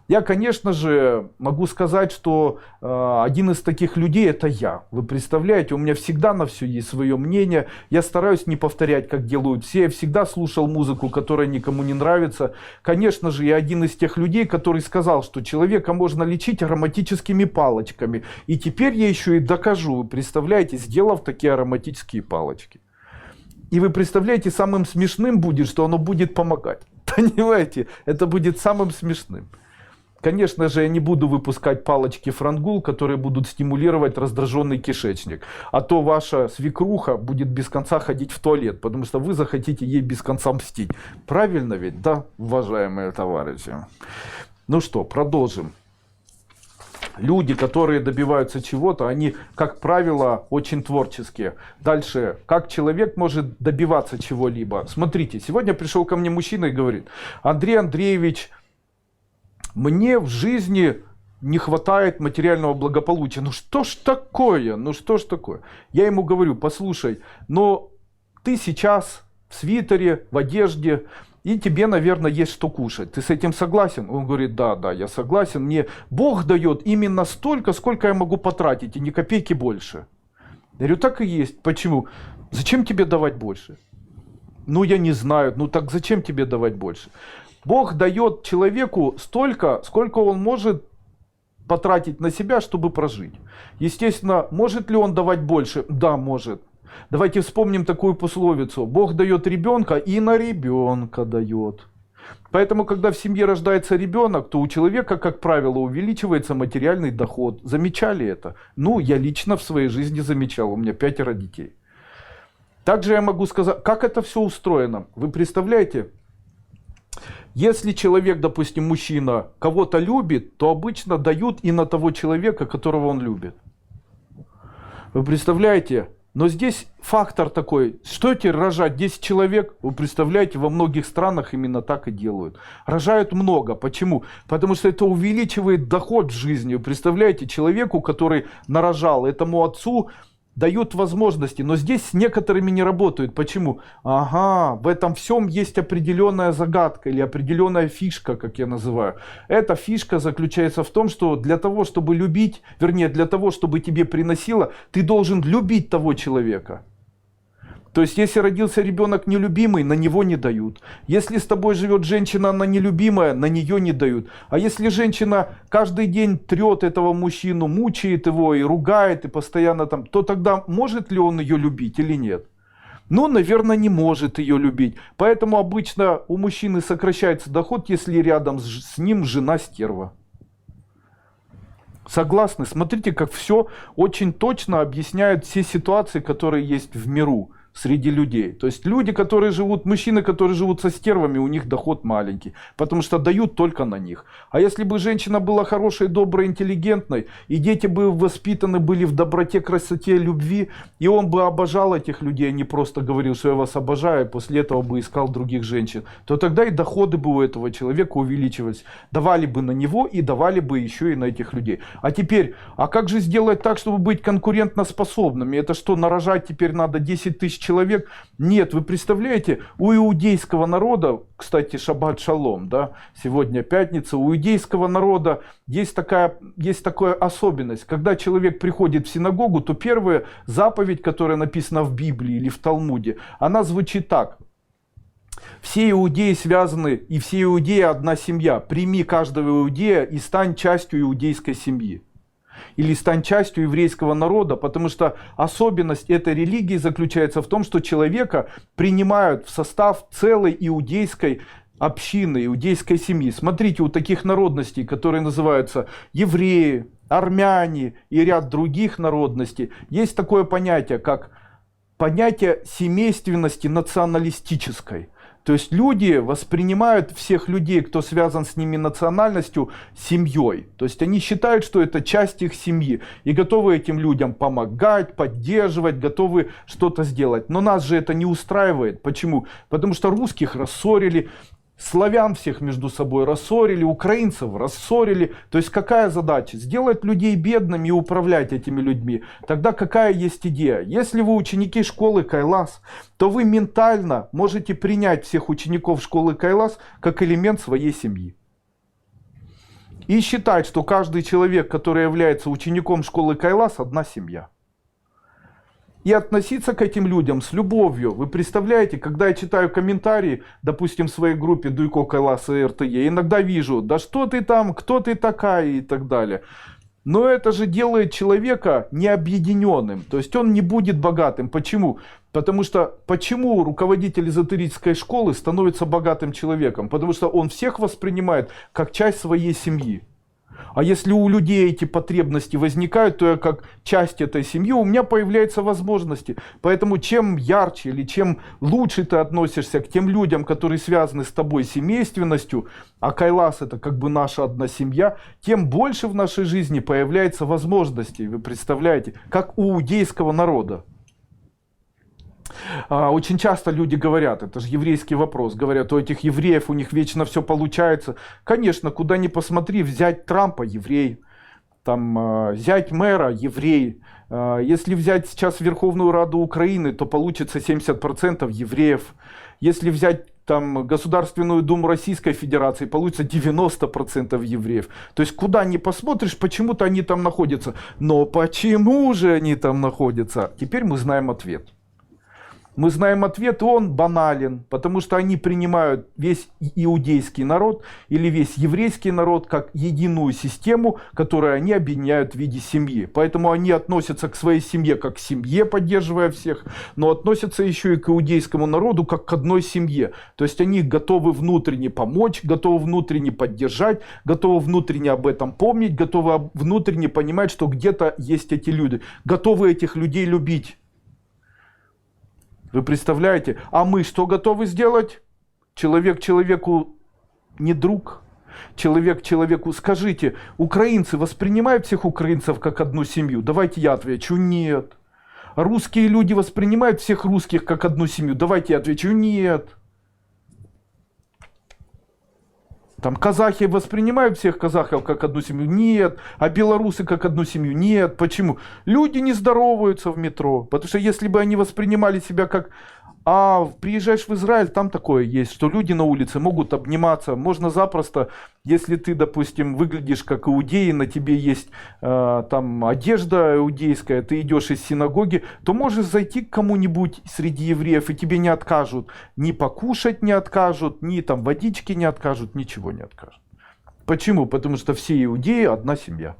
Я, конечно же, могу сказать, что один из таких людей это я. Вы представляете, у меня всегда на все есть свое мнение. Я стараюсь не повторять, как делают все. Я всегда слушал музыку, которая никому не нравится. Конечно же, я один из тех людей, который сказал, что человека можно лечить ароматическими палочками. И теперь я еще и докажу, вы представляете, сделав такие ароматические палочки. И вы представляете, самым смешным будет, что оно будет помогать. Понимаете, это будет самым смешным. Конечно же, я не буду выпускать палочки франгул, которые будут стимулировать раздраженный кишечник. А то ваша свекруха будет без конца ходить в туалет, потому что вы захотите ей без конца мстить. Правильно ведь, да, уважаемые товарищи? Ну что, продолжим. Люди, которые добиваются чего-то, они, как правило, очень творческие. Дальше, как человек может добиваться чего-либо? Смотрите, сегодня пришел ко мне мужчина и говорит: Андрей Андреевич, мне в жизни не хватает материального благополучия. Ну что ж такое? Ну что ж такое? Я ему говорю: послушай, но ты сейчас в свитере, в одежде, и тебе, наверное, есть что кушать. Ты с этим согласен? Он говорит: да, я согласен. Мне Бог дает именно столько, сколько я могу потратить, и ни копейки больше. Я говорю: так и есть. Почему? Зачем тебе давать больше? Ну я не знаю. Ну так зачем тебе давать больше? Бог дает человеку столько, сколько он может потратить на себя, чтобы прожить. Естественно, может ли он давать больше? Да, может. Давайте вспомним такую пословицу: Бог дает ребенка и на ребенка дает. Поэтому, когда в семье рождается ребенок, то у человека, как правило, увеличивается материальный доход. Замечали это? Ну, я лично в своей жизни замечал. У меня 5 детей. Также я могу сказать, как это все устроено. Вы представляете? Если человек, допустим, мужчина, кого-то любит, то обычно дают и на того человека, которого он любит. Вы представляете? Но здесь фактор такой: что теперь рожать 10 человек? Вы представляете, во многих странах именно так и делают. Рожают много. Почему? Потому что это увеличивает доход в жизни. Вы представляете, человеку, который нарожал, этому отцу дают возможности, но здесь с некоторыми не работают. Почему? Ага, в этом всем есть определенная загадка или определенная фишка, как я называю. Эта фишка заключается в том, что для того, чтобы любить, вернее, для того, чтобы тебе приносило, ты должен любить того человека. То есть, если родился ребенок нелюбимый, на него не дают. Если с тобой живет женщина, она нелюбимая, на нее не дают. А если женщина каждый день трет этого мужчину, мучает его и ругает, и постоянно там, то тогда может ли он ее любить или нет? Ну, наверное, не может ее любить. Поэтому обычно у мужчины сокращается доход, если рядом с ним жена стерва. Согласны? Смотрите, как все очень точно объясняет все ситуации, которые есть в миру. Среди людей. То есть люди, которые живут, мужчины, которые живут со стервами, у них доход маленький, потому что дают только на них. А если бы женщина была хорошей, доброй, интеллигентной, и дети бы воспитаны были в доброте, красоте, любви, и он бы обожал этих людей, а не просто говорил, что я вас обожаю, и после этого бы искал других женщин, то тогда и доходы бы у этого человека увеличивались. Давали бы на него и давали бы еще и на этих людей. А теперь, а как же сделать так, чтобы быть конкурентоспособными? Это что, нарожать теперь надо 10 тысяч человек? Нет, вы представляете, у иудейского народа, кстати, шаббат шалом, да, сегодня пятница, у иудейского народа есть такая особенность. Когда человек приходит в синагогу, то первая заповедь, которая написана в Библии или в Талмуде, она звучит так: все иудеи связаны, и все иудеи одна семья. Прими каждого иудея и стань частью иудейской семьи. Или стань частью еврейского народа, потому что особенность этой религии заключается в том, что человека принимают в состав целой иудейской общины, иудейской семьи. Смотрите, у таких народностей, которые называются евреи, армяне и ряд других народностей, есть такое понятие, как понятие семейственности националистической. То есть люди воспринимают всех людей, кто связан с ними национальностью, семьей. То есть они считают, что это часть их семьи. И готовы этим людям помогать, поддерживать, готовы что-то сделать. Но нас же это не устраивает. Почему? Потому что русских рассорили, славян всех между собой рассорили, украинцев рассорили. То есть какая задача? Сделать людей бедными и управлять этими людьми. Тогда какая есть идея? Если вы ученики школы Кайлас, то вы ментально можете принять всех учеников школы Кайлас как элемент своей семьи. И считать, что каждый человек, который является учеником школы Кайлас, одна семья. И относиться к этим людям с любовью. Вы представляете, когда я читаю комментарии, допустим, в своей группе Дуйко, Кайлас и РТЕ, иногда вижу, да что ты там, кто ты такая и так далее. Но это же делает человека необъединенным. То есть он не будет богатым. Почему? Потому что почему руководитель эзотерической школы становится богатым человеком? Потому что он всех воспринимает как часть своей семьи. А если у людей эти потребности возникают, то я как часть этой семьи, у меня появляются возможности. Поэтому чем ярче или чем лучше ты относишься к тем людям, которые связаны с тобой семейственностью, а Кайлас это как бы наша одна семья, тем больше в нашей жизни появляется возможностей. Вы представляете, как у иудейского народа. Очень часто люди говорят, это же еврейский вопрос, говорят, у этих евреев, у них вечно все получается. Конечно, куда ни посмотри, взять Трампа — еврей, там, взять мэра — еврей. Если взять сейчас Верховную Раду Украины, то получится 70% евреев. Если взять там Государственную Думу Российской Федерации, получится 90% евреев. То есть куда ни посмотришь, почему-то они там находятся. Но почему же они там находятся? Теперь мы знаем ответ. Мы знаем ответ, и он банален, потому что они принимают весь иудейский народ или весь еврейский народ как единую систему, которую они объединяют в виде семьи. Поэтому они относятся к своей семье как к семье, поддерживая всех, но относятся еще и к иудейскому народу как к одной семье. То есть они готовы внутренне помочь, готовы внутренне поддержать, готовы внутренне об этом помнить, готовы внутренне понимать, что где-то есть эти люди, готовы этих людей любить. Вы представляете? А мы что готовы сделать? Человек человеку не друг. Человек человеку... Скажите, украинцы воспринимают всех украинцев как одну семью? Давайте я отвечу: нет. Русские люди воспринимают всех русских как одну семью? Давайте я отвечу: нет. Там казахи воспринимают всех казахов как одну семью? Нет. А белорусы как одну семью? Нет. Почему? Люди не здороваются в метро. Потому что если бы они воспринимали себя как... А приезжаешь в Израиль, там такое есть, что люди на улице могут обниматься. Можно запросто, если ты, допустим, выглядишь как иудей, на тебе есть там одежда иудейская, ты идешь из синагоги, то можешь зайти к кому-нибудь среди евреев, и тебе не откажут. Ни покушать не откажут, ни там водички не откажут, ничего не откажут. Почему? Потому что все иудеи одна семья.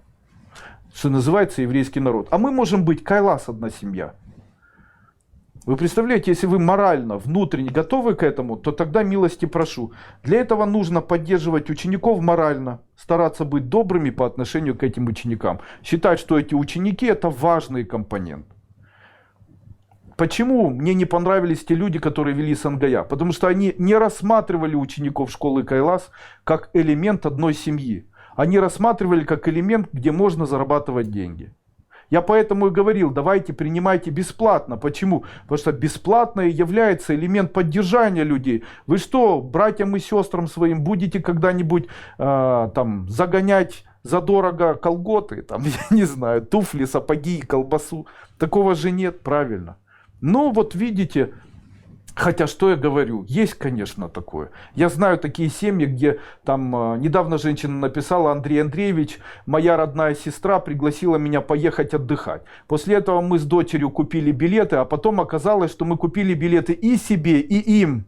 Что называется еврейский народ. А мы можем быть Кайлас одна семья. Вы представляете, если вы морально, внутренне готовы к этому, то тогда милости прошу. Для этого нужно поддерживать учеников морально, стараться быть добрыми по отношению к этим ученикам. Считать, что эти ученики — это важный компонент. Почему мне не понравились те люди, которые вели Сангая? Потому что они не рассматривали учеников школы Кайлас как элемент одной семьи. Они рассматривали как элемент, где можно зарабатывать деньги. Я поэтому и говорил, давайте принимайте бесплатно. Почему? Потому что бесплатно является элемент поддержания людей. Вы что, братьям и сестрам своим будете когда-нибудь там загонять задорого колготы, там, я не знаю, туфли, сапоги и колбасу? Такого же нет, правильно. Ну вот видите... Хотя, что я говорю, есть, конечно, такое. Я знаю такие семьи, где там недавно женщина написала: Андрей Андреевич, моя родная сестра пригласила меня поехать отдыхать. После этого мы с дочерью купили билеты, а потом оказалось, что мы купили билеты и себе, и им.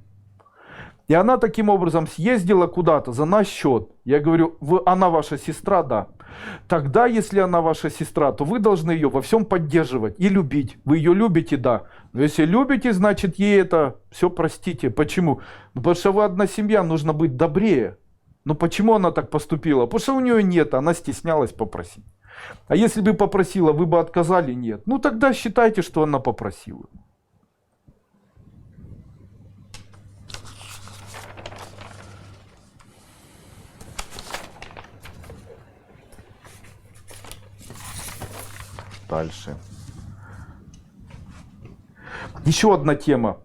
И она таким образом съездила куда-то за наш счет. Я говорю: она ваша сестра? Да. Тогда, если она ваша сестра, то вы должны ее во всем поддерживать и любить. Вы ее любите? Да. Но если любите, значит ей это все простите. Почему? Ну, потому что вы одна семья, нужно быть добрее. Но почему она так поступила? Потому что у нее нет, она стеснялась попросить. А если бы попросила, вы бы отказали? Нет. Ну тогда считайте, что она попросила. Дальше. Еще одна тема.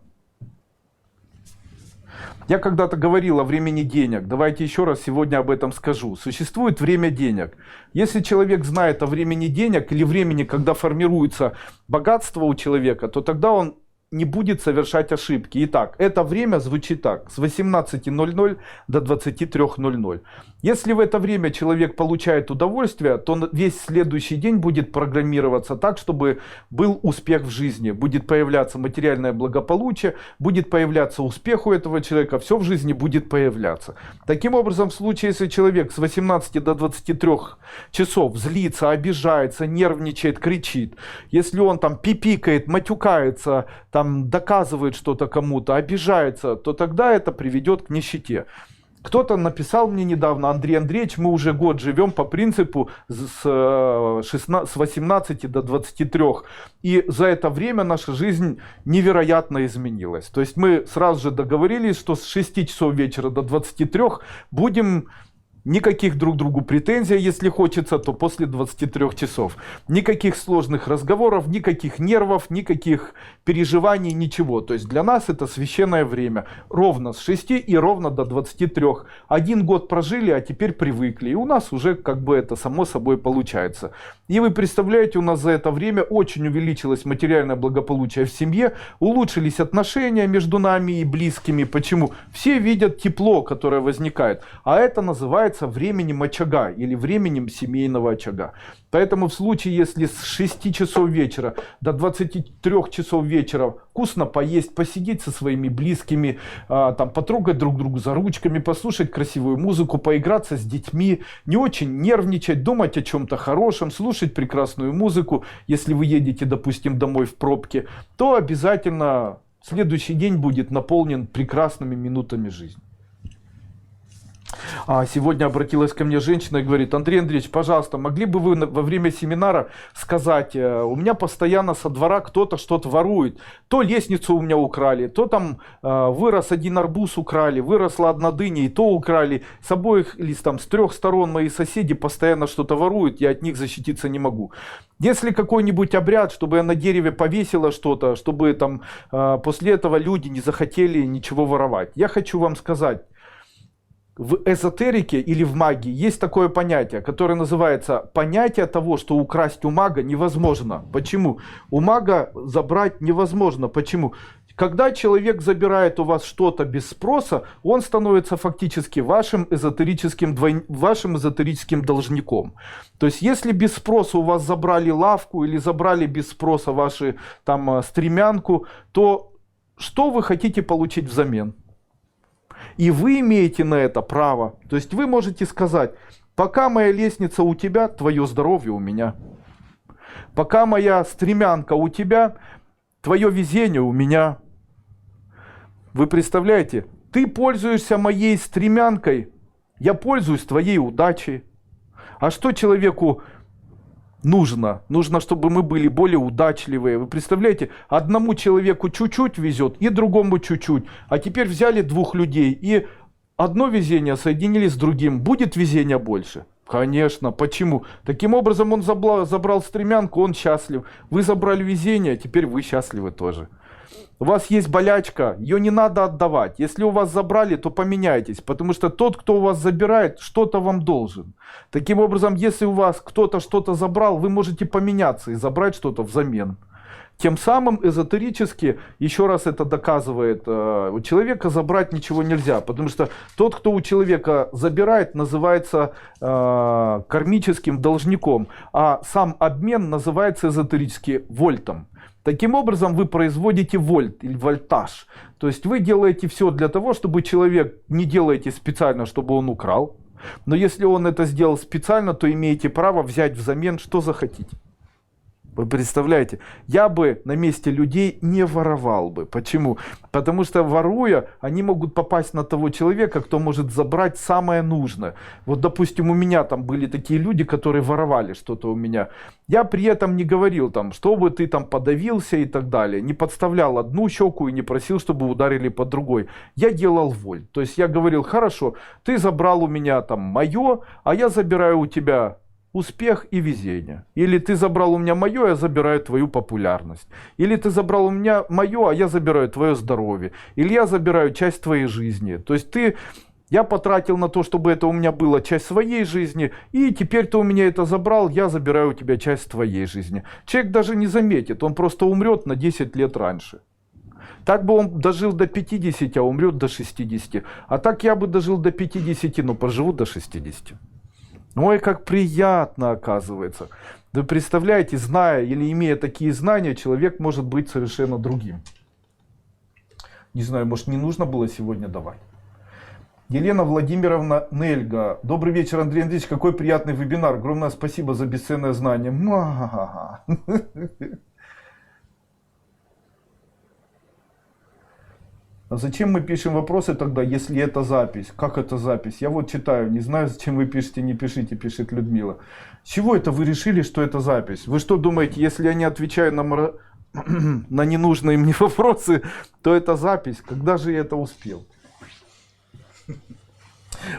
Я когда-то говорил о времени денег. Давайте еще раз сегодня об этом скажу. Существует время денег. Если человек знает о времени денег или времени, когда формируется богатство у человека, то тогда он не будет совершать ошибки. Итак, это время звучит так. С 18:00 до 23:00. Если в это время человек получает удовольствие, то весь следующий день будет программироваться так, чтобы был успех в жизни. Будет появляться материальное благополучие, будет появляться успех у этого человека, все в жизни будет появляться. Таким образом, в случае, если человек с 18 до 23 часов злится, обижается, нервничает, кричит, если он там пипикает, матюкается, там доказывает что-то кому-то, обижается, то тогда это приведет к нищете. Кто-то написал мне недавно: Андрей Андреевич, мы уже год живем по принципу с 18 до 23. И за это время наша жизнь невероятно изменилась. То есть мы сразу же договорились, что с 6 часов вечера до 23 будем... Никаких друг другу претензий, если хочется, то после 23 часов. Никаких сложных разговоров, никаких нервов, никаких переживаний, ничего. То есть для нас это священное время. Ровно с 6 и ровно до 23. 1 год прожили, а теперь привыкли. И у нас уже как бы это само собой получается. И вы представляете, у нас за это время очень увеличилось материальное благополучие в семье, улучшились отношения между нами и близкими. Почему? Все видят тепло, которое возникает. А это называется временем очага или временем семейного очага. Поэтому в случае, если с 6 часов вечера до 23 часов вечера вкусно поесть, посидеть со своими близкими, там, потрогать друг друга за ручками, послушать красивую музыку, поиграться с детьми, не очень нервничать, думать о чем-то хорошем, слушать прекрасную музыку, если вы едете, допустим, домой в пробке, то обязательно следующий день будет наполнен прекрасными минутами жизни. Сегодня обратилась ко мне женщина и говорит: Андрей Андреевич, пожалуйста, могли бы вы во время семинара сказать, у меня постоянно со двора кто-то что-то ворует. То лестницу у меня украли, то там вырос 1 арбуз украли, выросла 1 дыня, и то украли. С обоих или там с 3 сторон мои соседи постоянно что-то воруют, я от них защититься не могу. Если какой-нибудь обряд, чтобы я на дереве повесила что-то, чтобы там после этого люди не захотели ничего воровать. Я хочу вам сказать, в эзотерике или в магии есть такое понятие, которое называется понятие того, что украсть у мага невозможно. Почему? У мага забрать невозможно. Почему? Когда человек забирает у вас что-то без спроса, он становится фактически вашим эзотерическим должником. То есть, если без спроса у вас забрали лавку или забрали без спроса вашу там стремянку, то что вы хотите получить взамен? И вы имеете на это право. То есть вы можете сказать: пока моя лестница у тебя, твое здоровье у меня. Пока моя стремянка у тебя, твое везение у меня. Вы представляете? Ты пользуешься моей стремянкой, я пользуюсь твоей удачей. А что человеку нужно? Нужно, чтобы мы были более удачливые. Вы представляете, одному человеку чуть-чуть везет и другому чуть-чуть. А теперь взяли 2 людей и одно везение соединили с другим. Будет везения больше? Конечно. Почему? Таким образом он забрал стремянку, он счастлив. Вы забрали везение, теперь вы счастливы тоже. У вас есть болячка, ее не надо отдавать. Если у вас забрали, то поменяйтесь, потому что тот, кто у вас забирает, что-то вам должен. Таким образом, если у вас кто-то что-то забрал, вы можете поменяться и забрать что-то взамен. Тем самым эзотерически, еще раз это доказывает, у человека забрать ничего нельзя, потому что тот, кто у человека забирает, называется кармическим должником, а сам обмен называется эзотерически вольтом. Таким образом, вы производите вольт или вольтаж. То есть вы делаете все для того, чтобы человек, не делаете специально, чтобы он украл. Но если он это сделал специально, то имеете право взять взамен, что захотите. Вы представляете, я бы на месте людей не воровал бы. Почему? Потому что, воруя, они могут попасть на того человека, кто может забрать самое нужное. Вот, допустим, у меня там были такие люди, которые воровали что-то у меня. Я при этом не говорил там, чтобы ты там подавился и так далее. Не подставлял одну щеку и не просил, чтобы ударили по другой. Я делал вольт. То есть я говорил: хорошо, ты забрал у меня там мое, а я забираю у тебя успех и везение. Или ты забрал у меня мое, я забираю твою популярность. Или ты забрал у меня мое, а я забираю твое здоровье. Или я забираю часть твоей жизни. То есть я потратил на то, чтобы это у меня была часть своей жизни, и теперь ты у меня это забрал, я забираю у тебя часть твоей жизни. Человек даже не заметит, он просто умрет на 10 лет раньше. Так бы он дожил до 50, а умрет до 60. А так я бы дожил до 50, но проживу до 60. Ой, как приятно, оказывается. Вы представляете, зная или имея такие знания, человек может быть совершенно другим. Не знаю, может, не нужно было сегодня давать. Елена Владимировна Нельга. Добрый вечер, Андрей Андреевич. Какой приятный вебинар. Огромное спасибо за бесценное знание. А зачем мы пишем вопросы тогда, если это запись? Как это запись? Я вот читаю, не знаю, зачем вы пишете, не пишите, пишет Людмила. С чего это вы решили, что это запись? Вы что думаете, если я не отвечаю на ненужные мне вопросы, то это запись? Когда же я это успел?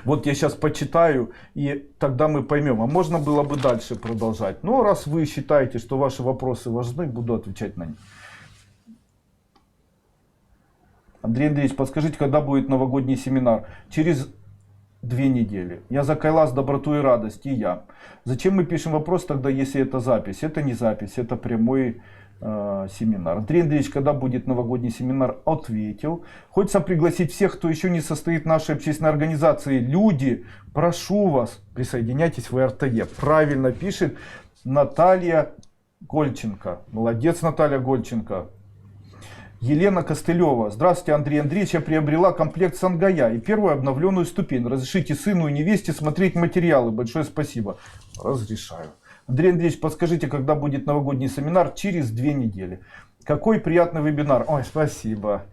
Вот я сейчас почитаю, и тогда мы поймем. А можно было бы дальше продолжать. Но раз вы считаете, что ваши вопросы важны, буду отвечать на них. Андрей Андреевич, подскажите, когда будет новогодний семинар? Через 2 недели. Я за Кайлас, доброту и радость, и я. Зачем мы пишем вопрос тогда, если это запись? Это не запись, это прямой семинар. Андрей Андреевич, когда будет новогодний семинар? Ответил. Хочется пригласить всех, кто еще не состоит в нашей общественной организации. Люди, прошу вас, присоединяйтесь в РТЕ. Правильно пишет Наталья Гольченко. Молодец, Наталья Гольченко. Елена Костылева. Здравствуйте, Андрей Андреевич. Я приобрела комплект Сангая и первую обновленную ступень. Разрешите сыну и невесте смотреть материалы. Большое спасибо. Разрешаю. Андрей Андреевич, подскажите, когда будет новогодний семинар? Через 2 недели. Какой приятный вебинар. Ой, спасибо.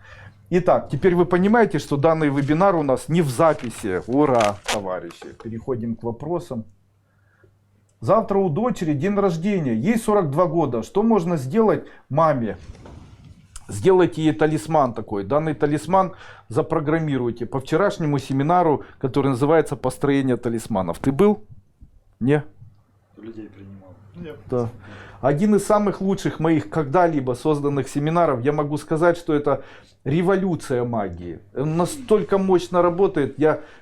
Итак, теперь вы понимаете, что данный вебинар у нас не в записи. Ура, товарищи. Переходим к вопросам. Завтра у дочери день рождения. Ей 42 года. Что можно сделать маме? Сделайте ей талисман такой. Данный талисман запрограммируйте по вчерашнему семинару, который называется «Построение талисманов». Ты был? Не? Людей принимал. Да. Один из самых лучших моих когда-либо созданных семинаров, я могу сказать, что это революция магии. Он настолько мощно работает.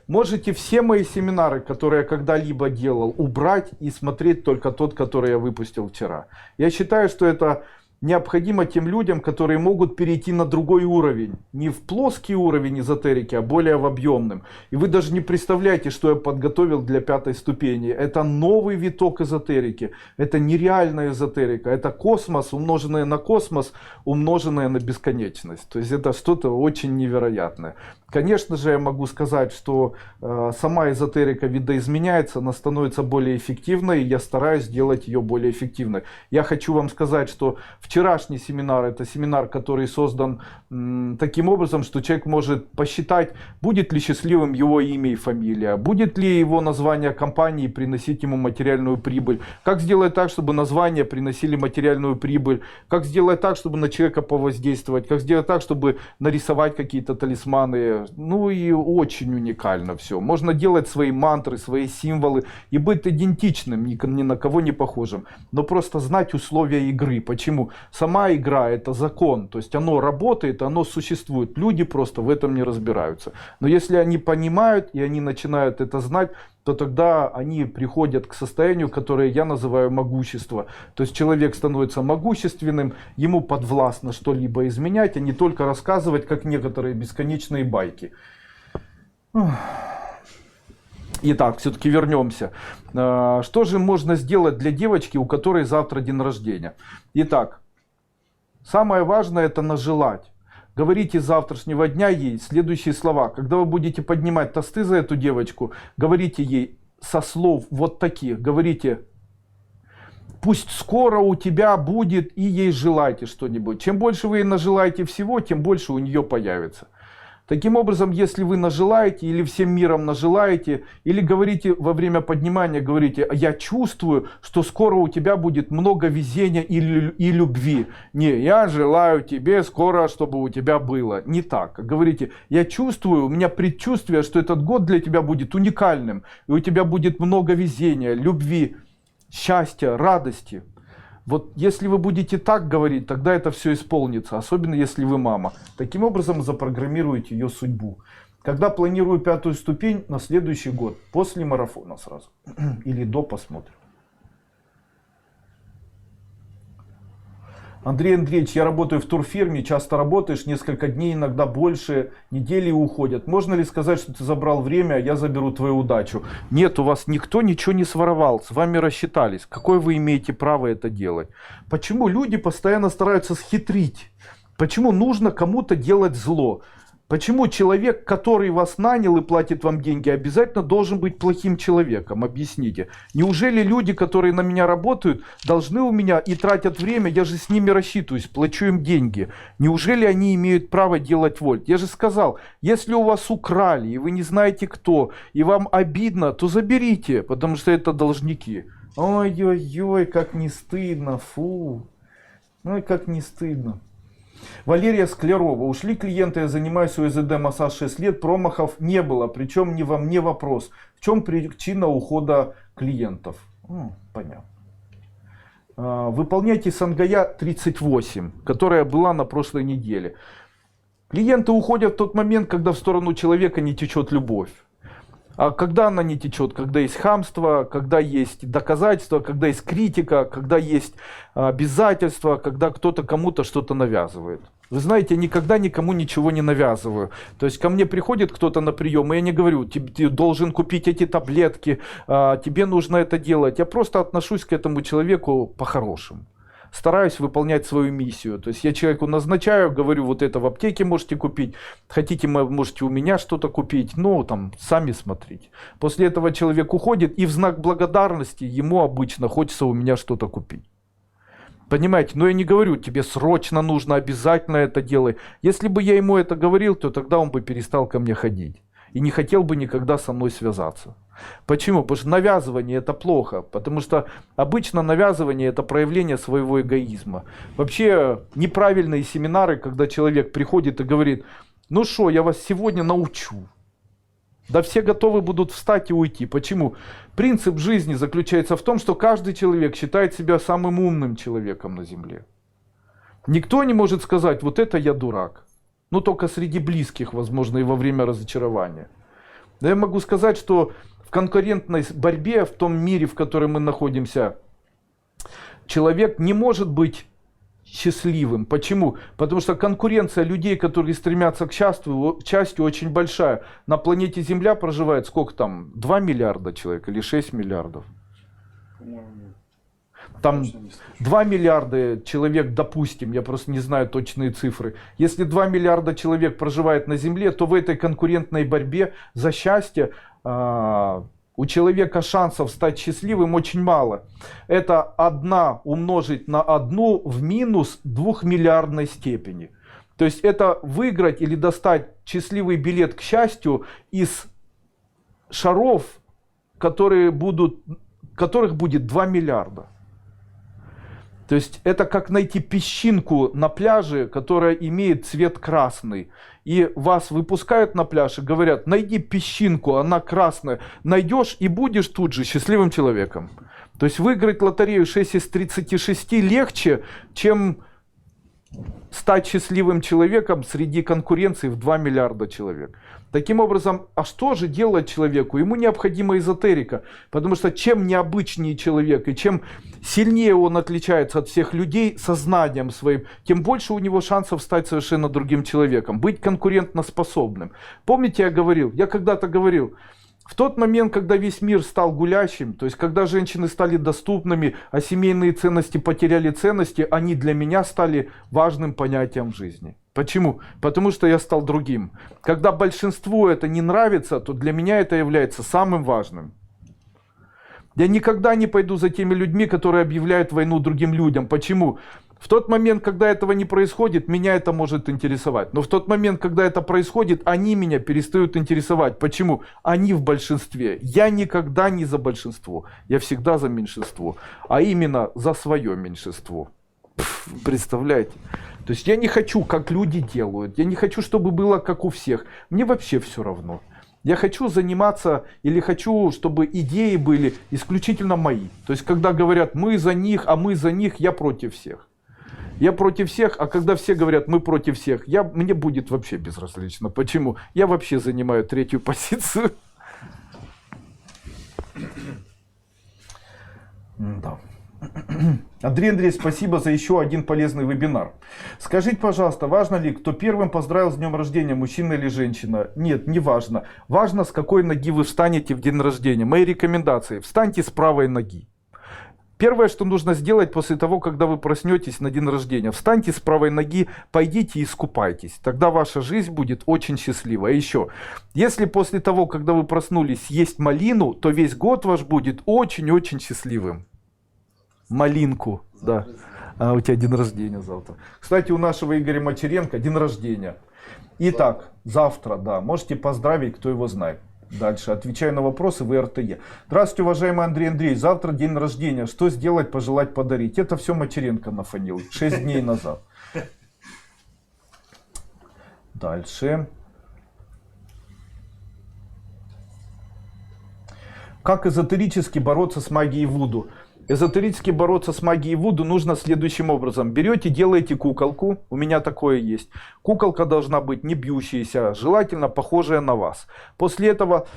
Можете все мои семинары, которые я когда-либо делал, убрать и смотреть только тот, который я выпустил вчера. Я считаю, что это необходимо тем людям, которые могут перейти на другой уровень. Не в плоский уровень эзотерики, а более в объемным. И вы даже не представляете, что я подготовил для 5-й ступени. Это новый виток эзотерики. Это нереальная эзотерика. Это космос, умноженное на космос, умноженное на бесконечность. То есть это что-то очень невероятное. Конечно же, я могу сказать, что сама эзотерика видоизменяется, она становится более эффективной, и я стараюсь сделать ее более эффективной. Я хочу вам сказать, что вчерашний семинар, это семинар, который создан таким образом, что человек может посчитать, будет ли счастливым его имя и фамилия, будет ли его название компании приносить ему материальную прибыль, как сделать так, чтобы названия приносили материальную прибыль, как сделать так, чтобы на человека повоздействовать, как сделать так, чтобы нарисовать какие-то талисманы. Ну и очень уникально все. Можно делать свои мантры, свои символы и быть идентичным, ни на кого не похожим. Но просто знать условия игры. Почему? Сама игра это закон. То есть оно работает, оно существует. Люди просто в этом не разбираются. Но если они понимают и они начинают это знать, то тогда они приходят к состоянию, которое я называю могущество. То есть человек становится могущественным, ему подвластно что-либо изменять, а не только рассказывать, как некоторые бесконечные байки. Итак, все-таки вернемся. Что же можно сделать для девочки, у которой завтра день рождения? Итак, самое важное это нажелать. Говорите с завтрашнего дня ей следующие слова. Когда вы будете поднимать тосты за эту девочку, говорите ей со слов вот таких. Говорите: пусть скоро у тебя будет, и ей желайте что-нибудь. Чем больше вы ей нажелаете всего, тем больше у нее появится. Таким образом, если вы нажелаете или всем миром нажелаете, или говорите во время поднимания, говорите: я чувствую, что скоро у тебя будет много везения и любви. Не, я желаю тебе скоро, чтобы у тебя было. Не так. Говорите: я чувствую, у меня предчувствие, что этот год для тебя будет уникальным, и у тебя будет много везения, любви. счастья, радости. Вот если вы будете так говорить, тогда это все исполнится, особенно если вы мама. Таким образом запрограммируете ее судьбу. Когда планирую 5-ю ступень на следующий год, после марафона сразу, или до, посмотрим. Андрей Андреевич, я работаю в турфирме, часто работаешь, несколько дней, иногда больше, недели уходят. Можно ли сказать, что ты забрал время, а я заберу твою удачу? Нет, у вас никто ничего не своровал, с вами рассчитались. Какое вы имеете право это делать? Почему люди постоянно стараются схитрить? Почему нужно кому-то делать зло? Почему человек, который вас нанял и платит вам деньги, обязательно должен быть плохим человеком? Объясните. Неужели люди, которые на меня работают, должны у меня и тратят время, я же с ними рассчитываюсь, плачу им деньги. Неужели они имеют право делать вольт? Я же сказал, если у вас украли, и вы не знаете кто, и вам обидно, то заберите, потому что это должники. Ой-ой-ой, как не стыдно, фу. Ой, как не стыдно. Валерия Склярова. Ушли клиенты, я занимаюсь УЗД массаж 6 лет, промахов не было, причем не во мне вопрос. В чем причина ухода клиентов? Понятно. Выполняйте Сангая 38, которая была на прошлой неделе. Клиенты уходят в тот момент, когда в сторону человека не течет любовь. А когда она не течет? Когда есть хамство, когда есть доказательства, когда есть критика, когда есть обязательства, когда кто-то кому-то что-то навязывает. Вы знаете, я никогда никому ничего не навязываю. То есть ко мне приходит кто-то на прием, и я не говорю, ты должен купить эти таблетки, тебе нужно это делать. Я просто отношусь к этому человеку по-хорошему. Стараюсь выполнять свою миссию. То есть я человеку назначаю, говорю, вот это в аптеке можете купить, хотите, можете у меня что-то купить, ну там сами смотрите. После этого человек уходит, и в знак благодарности ему обычно хочется у меня что-то купить. Понимаете, но я не говорю, тебе срочно нужно, обязательно это делай. Если бы я ему это говорил, то тогда он бы перестал ко мне ходить. И не хотел бы никогда со мной связаться. Почему? Потому что навязывание это плохо. Потому что обычно навязывание это проявление своего эгоизма. Вообще неправильные семинары, когда человек приходит и говорит, ну что, я вас сегодня научу. Да все готовы будут встать и уйти. Почему? Принцип жизни заключается в том, что каждый человек считает себя самым умным человеком на земле. Никто не может сказать, вот это я дурак. Ну, только среди близких, возможно, и во время разочарования. Но я могу сказать, что в конкурентной борьбе, в том мире, в котором мы находимся, человек не может быть счастливым. Почему? Потому что конкуренция людей, которые стремятся к счастью, очень большая. На планете Земля проживает сколько там? 2 миллиарда человек или 6 миллиардов? Там 2 миллиарда человек, допустим, я просто не знаю точные цифры. Если 2 миллиарда человек проживает на Земле, то в этой конкурентной борьбе за счастье у человека шансов стать счастливым очень мало. Это 1 умножить на 1 в минус 2-миллиардной степени. То есть это выиграть или достать счастливый билет к счастью из шаров, которых будет 2 миллиарда. То есть это как найти песчинку на пляже, которая имеет цвет красный. И вас выпускают на пляж и говорят, найди песчинку, она красная. Найдешь и будешь тут же счастливым человеком. То есть выиграть лотерею 6 из 36 легче, чем стать счастливым человеком среди конкуренции в 2 миллиарда человек. Таким образом, а что же делать человеку? Ему необходима эзотерика, потому что чем необычнее человек и чем сильнее он отличается от всех людей сознанием своим, тем больше у него шансов стать совершенно другим человеком, быть конкурентоспособным. Помните, я когда-то говорил, в тот момент, когда весь мир стал гулящим, то есть когда женщины стали доступными, а семейные ценности потеряли ценности, они для меня стали важным понятием в жизни. Почему? Потому что я стал другим. Когда большинству это не нравится, то для меня это является самым важным. Я никогда не пойду за теми людьми, которые объявляют войну другим людям. Почему? В тот момент, когда этого не происходит, меня это может интересовать. Но в тот момент, когда это происходит, они меня перестают интересовать. Почему? Они в большинстве. Я никогда не за большинство. Я всегда за меньшинство. А именно за свое меньшинство. Представляете? То есть я не хочу, как люди делают. Я не хочу, чтобы было как у всех. Мне вообще все равно. Я хочу заниматься или хочу, чтобы идеи были исключительно мои. То есть, когда говорят мы за них, а мы за них, я против всех. Я против всех, а когда все говорят мы против всех, мне будет вообще безразлично. Почему? Я вообще занимаю третью позицию. Да. Андрей Андреевич, спасибо за еще один полезный вебинар. Скажите, пожалуйста, важно ли, кто первым поздравил с днем рождения, мужчина или женщина? Нет, не важно. Важно, с какой ноги вы встанете в день рождения. Мои рекомендации. Встаньте с правой ноги. Первое, что нужно сделать после того, когда вы проснетесь на день рождения, встаньте с правой ноги, пойдите и искупайтесь. Тогда ваша жизнь будет очень счастливой. А еще, если после того, когда вы проснулись, съесть малину, то весь год ваш будет очень-очень счастливым. Малинку, да. А у тебя день рождения завтра. Кстати, у нашего Игоря Мачеренко день рождения. Итак, завтра, да, можете поздравить, кто его знает. Дальше. Отвечаю на вопросы в РТЕ. Здравствуйте, уважаемый Андрей Андреевич. Завтра день рождения. Что сделать, пожелать, подарить? Это все Мачеренко нафанил. 6 дней назад. Дальше. Как эзотерически бороться с магией Вуду? Эзотерически бороться с магией Вуду нужно следующим образом. Берете, делаете куколку. У меня такое есть. Куколка должна быть не бьющаяся, желательно похожая на вас. После этого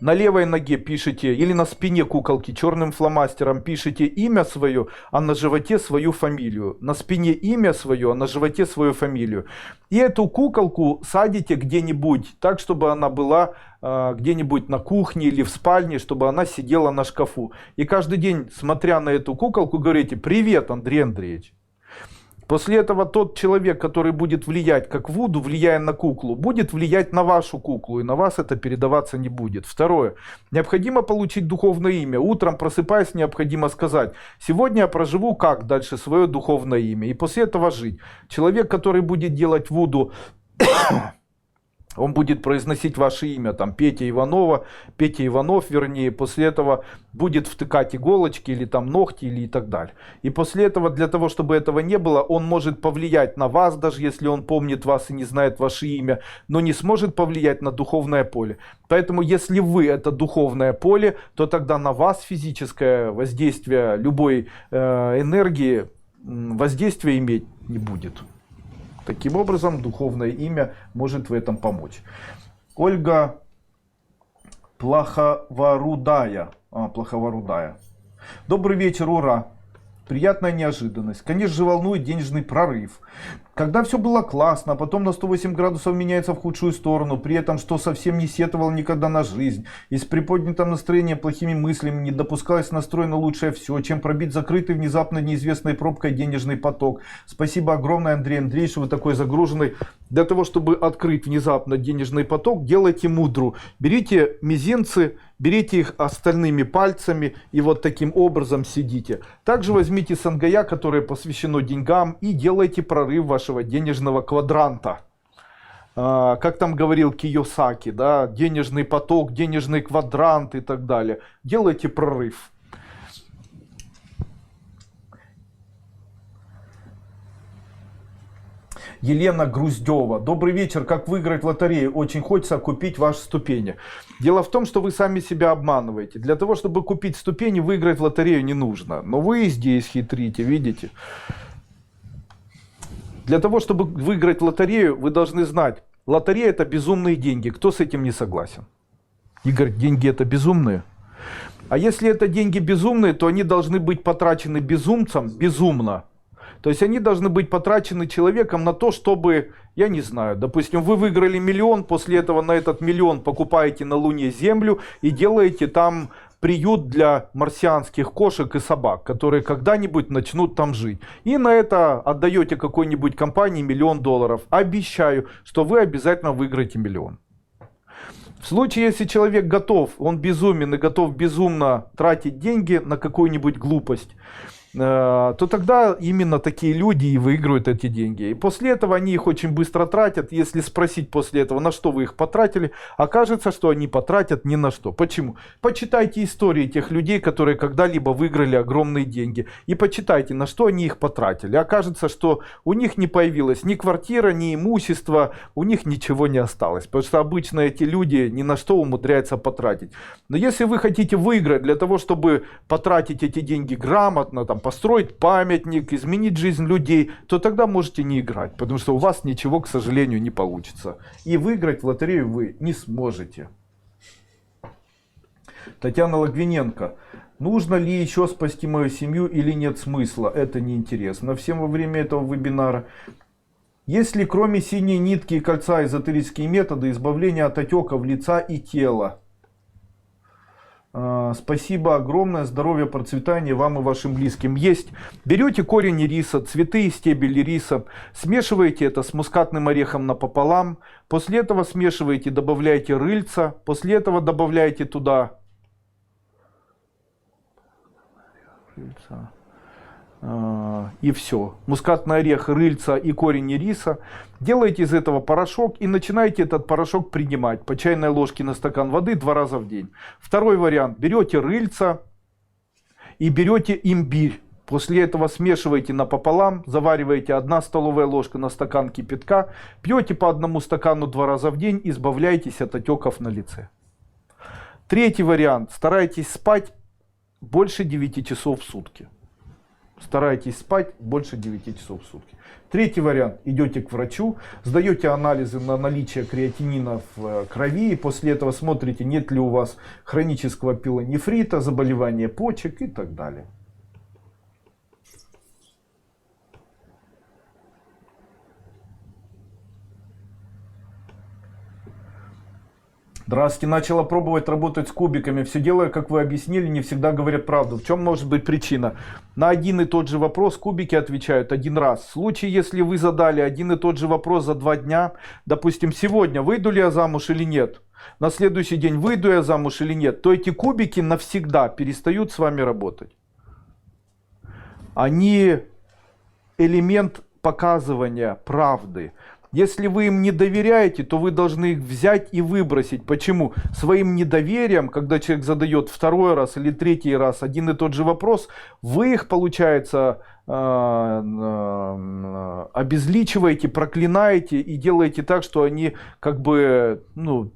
на левой ноге пишите, или на спине куколки черным фломастером пишите имя свое, а на животе свою фамилию. На спине имя свое, а на животе свою фамилию. И эту куколку садите где-нибудь, так, чтобы она была где-нибудь на кухне или в спальне, чтобы она сидела на шкафу. И каждый день, смотря на эту куколку, говорите: «Привет, Андрей Андреевич». После этого тот человек, который будет влиять как Вуду, влияя на куклу, будет влиять на вашу куклу, и на вас это передаваться не будет. Второе. Необходимо получить духовное имя. Утром, просыпаясь, необходимо сказать: сегодня я проживу как дальше свое духовное имя. И после этого жить. Человек, который будет делать Вуду, он будет произносить ваше имя, там, Петя Иванов, вернее, после этого будет втыкать иголочки, или там ногти, или и так далее. И после этого, для того, чтобы этого не было, он может повлиять на вас, даже если он помнит вас и не знает ваше имя, но не сможет повлиять на духовное поле. Поэтому, если вы это духовное поле, то тогда на вас физическое воздействие любой энергии, воздействия иметь не будет. Таким образом, духовное имя может в этом помочь. Ольга Плоховорудая. Добрый вечер, ура! Приятная неожиданность. Конечно же, волнует денежный прорыв. Когда все было классно, а потом на 108 градусов меняется в худшую сторону, при этом, что совсем не сетовал никогда на жизнь, и с приподнятым настроением, плохими мыслями не допускалось настрой на лучшее все, чем пробить закрытый внезапно неизвестной пробкой денежный поток. Спасибо огромное, Андрей Андреевич, что вы такой загруженный. Для того, чтобы открыть внезапно денежный поток, делайте мудру. Берите мизинцы, берите их остальными пальцами и вот таким образом сидите. Также возьмите сангая, которое посвящено деньгам, и делайте прорыв вашего денежного квадранта. Как там говорил Кийосаки, да, денежный поток, денежный квадрант и так далее. Делайте прорыв. Елена Груздева. Добрый вечер. Как выиграть в лотерею? Очень хочется купить ваши ступени. Дело в том, что вы сами себя обманываете. Для того, чтобы купить ступени, выиграть в лотерею не нужно. Но вы здесь хитрите, видите? Для того, чтобы выиграть в лотерею, вы должны знать, лотерея — это безумные деньги. Кто с этим не согласен? Игорь, деньги — это безумные? А если это деньги безумные, то они должны быть потрачены безумцем безумно. То есть они должны быть потрачены человеком на то, чтобы, я не знаю, допустим, вы выиграли 1 миллион, после этого на этот 1 миллион покупаете на Луне землю и делаете там приют для марсианских кошек и собак, которые когда-нибудь начнут там жить. И на это отдаете какой-нибудь компании $1 миллион. Обещаю, что вы обязательно выиграете 1 миллион. В случае, если человек готов, он безумен и готов безумно тратить деньги на какую-нибудь глупость, то тогда именно такие люди и выигрывают эти деньги. И после этого они их очень быстро тратят. Если спросить после этого, на что вы их потратили, окажется, что они потратят ни на что. Почему? Почитайте истории тех людей, которые когда-либо выиграли огромные деньги. И почитайте, на что они их потратили. Окажется, что у них не появилась ни квартира, ни имущество, у них ничего не осталось. Потому что обычно эти люди ни на что умудряются потратить. Но если вы хотите выиграть для того, чтобы потратить эти деньги грамотно, там, построить памятник, изменить жизнь людей, то тогда можете не играть, потому что у вас ничего, к сожалению, не получится. И выиграть в лотерею вы не сможете. Татьяна Логвиненко. Нужно ли еще спасти мою семью или нет смысла? Это неинтересно. Всем во время этого вебинара. Есть ли кроме синей нитки и кольца эзотерические методы избавления от отеков лица и тела? Спасибо огромное, здоровья, процветания вам и вашим близким. Есть. Берете корень ириса, цветы и стебель ириса, смешиваете это с мускатным орехом напополам, после этого смешиваете, добавляете рыльца, после этого добавляете туда и все. Мускатный орех, рыльца и корень ириса. Делаете из этого порошок и начинаете этот порошок принимать по чайной ложке на стакан воды 2 раза в день. Второй вариант. Берете рыльца и берете имбирь. После этого смешиваете напополам, завариваете 1 столовая ложка на стакан кипятка, пьете по 1 стакану 2 раза в день, избавляетесь от отеков на лице. Третий вариант. Старайтесь спать больше 9 часов в сутки. Старайтесь спать больше 9 часов в сутки. Третий вариант. Идете к врачу, сдаете анализы на наличие креатинина в крови. И после этого смотрите, нет ли у вас хронического пилонефрита, заболевания почек и так далее. Здравствуйте, начала пробовать работать с кубиками. Все делаю, как вы объяснили, не всегда говорят правду. В чем может быть причина? На один и тот же вопрос кубики отвечают 1 раз. В случае, если вы задали один и тот же вопрос за 2 дня, допустим, сегодня, выйду ли я замуж или нет, на следующий день, выйду я замуж или нет, то эти кубики навсегда перестают с вами работать. Они элемент показывания правды. Если вы им не доверяете, то вы должны их взять и выбросить. Почему? Своим недоверием, когда человек задает 2-й раз или 3-й раз один и тот же вопрос, вы их, получается, обезличиваете, проклинаете и делаете так, что они как бы, ну,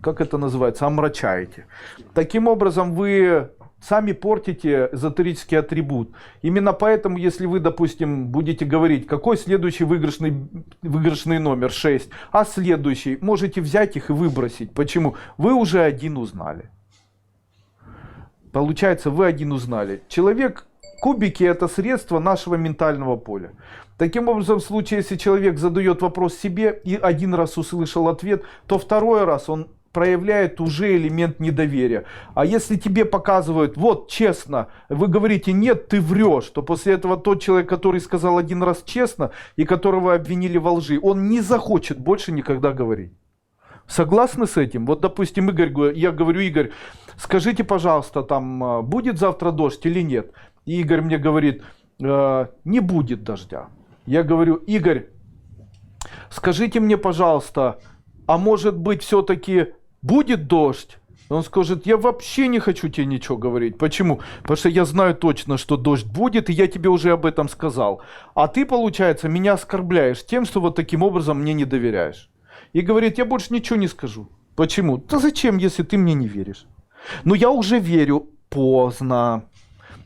как это называется, омрачаете. Таким образом, вы сами портите эзотерический атрибут. Именно поэтому, если вы, допустим, будете говорить, какой следующий выигрышный номер 6, а следующий, можете взять их и выбросить. Почему? Вы уже один узнали. Получается, вы один узнали. Человек, кубики — это средство нашего ментального поля. Таким образом, в случае, если человек задает вопрос себе и 1 раз услышал ответ, то 2-й раз он проявляет уже элемент недоверия. А если тебе показывают, вот честно, вы говорите нет, ты врешь, то после этого тот человек, который сказал 1 раз честно и которого обвинили во лжи, он не захочет больше никогда говорить. Согласны с этим? Вот, допустим, Игорь, я говорю, Игорь, скажите, пожалуйста, там будет завтра дождь или нет? И Игорь мне говорит, не будет дождя. Я говорю, Игорь, скажите мне, пожалуйста, а может быть все-таки будет дождь? Он скажет, я вообще не хочу тебе ничего говорить. Почему? Потому что я знаю точно, что дождь будет, и я тебе уже об этом сказал. А ты, получается, меня оскорбляешь тем, что вот таким образом мне не доверяешь. И говорит, я больше ничего не скажу. Почему? Да зачем, если ты мне не веришь? Но я уже верю. Поздно.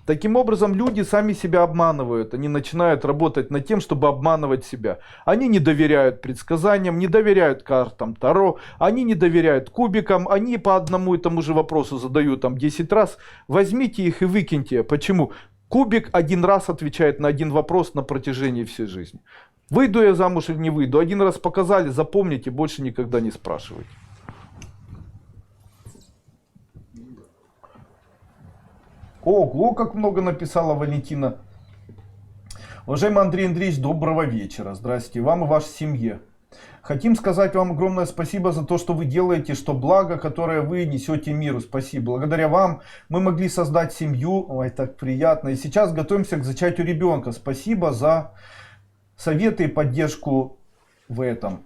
Таким образом, люди сами себя обманывают. Они начинают работать над тем, чтобы обманывать себя. Они не доверяют предсказаниям, не доверяют картам Таро, они не доверяют кубикам, они по одному и тому же вопросу задают там 10 раз. Возьмите их и выкиньте. Почему? Кубик 1 раз отвечает на 1 вопрос на протяжении всей жизни. Выйду я замуж или не выйду? 1 раз показали, запомните, больше никогда не спрашивайте. Ого, как много написала Валентина. Уважаемый Андрей Андреевич, доброго вечера. Здравствуйте вам и вашей семье. Хотим сказать вам огромное спасибо за то, что вы делаете, что благо, которое вы несете миру. Спасибо. Благодаря вам мы могли создать семью. Ой, так приятно. И сейчас готовимся к зачатию ребенка. Спасибо за советы и поддержку в этом.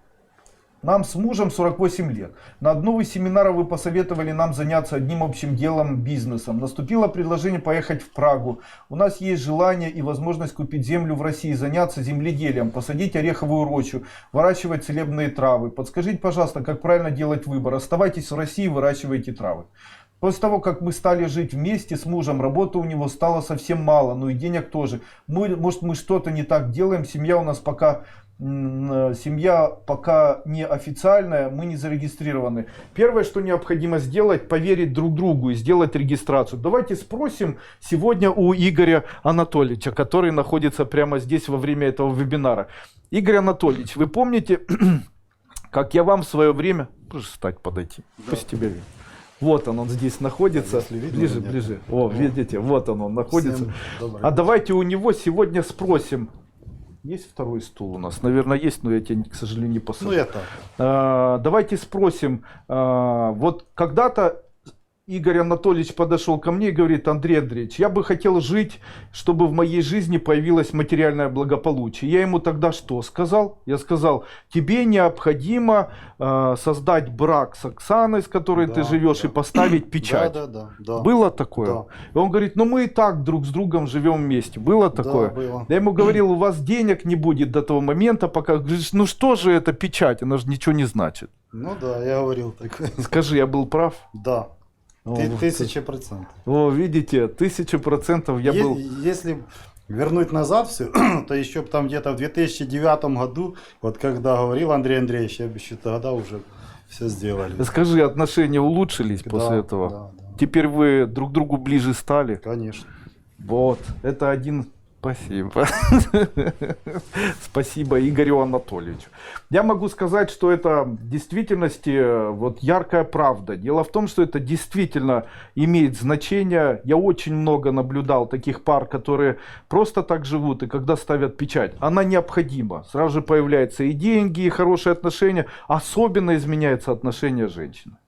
Нам с мужем 48 лет. На одном из семинаров вы посоветовали нам заняться одним общим делом, бизнесом. Наступило предложение поехать в Прагу. У нас есть желание и возможность купить землю в России, заняться земледелием, посадить ореховую рощу, выращивать целебные травы. Подскажите, пожалуйста, как правильно делать выбор. Оставайтесь в России, выращивайте травы. После того, как мы стали жить вместе с мужем, работы у него стало совсем мало, ну и денег тоже. Может, мы что-то не так делаем, семья у нас пока не официальная, мы не зарегистрированы. Первое, что необходимо сделать, поверить друг другу и сделать регистрацию. Давайте спросим сегодня у Игоря Анатольевича, который находится прямо здесь во время этого вебинара. Игорь Анатольевич, вы помните, как я вам в свое время... Можешь встать, подойти, да. Пусть тебя видно. Вот он здесь находится. Да, видно, ближе, ближе. О, видите, вот он находится. А давайте у него сегодня спросим. Есть второй стул у нас? Наверное, есть, но я тебя, к сожалению, не посажу. Ну, это. Давайте спросим. Вот когда-то Игорь Анатольевич подошел ко мне и говорит: Андрей Андреевич, я бы хотел жить, чтобы в моей жизни появилось материальное благополучие. Я ему тогда что сказал? Я сказал: тебе необходимо создать брак с Оксаной, с которой ты живешь, и поставить печать. Да. Было такое? Да. И он говорит: ну мы и так друг с другом живем вместе. Было такое? Да, было. Я ему говорил: у вас денег не будет до того момента, пока... Говоришь, ну что же это печать? Она же ничего не значит. Ну да, я говорил такое. Скажи, я был прав? Да. 1000%. О, видите, 1000% я был. Если вернуть назад все, то еще там где-то в 2009 году, вот когда говорил Андрей Андреевич, я бы еще тогда уже все сделали. Скажи, отношения улучшились после этого? Да. Теперь вы друг другу ближе стали? Конечно. Вот, это один... Спасибо. Спасибо Игорю Анатольевичу. Я могу сказать, что это в действительности вот яркая правда. Дело в том, что это действительно имеет значение. Я очень много наблюдал таких пар, которые просто так живут, и когда ставят печать, она необходима. Сразу же появляются и деньги, и хорошие отношения. Особенно изменяется отношение женщины.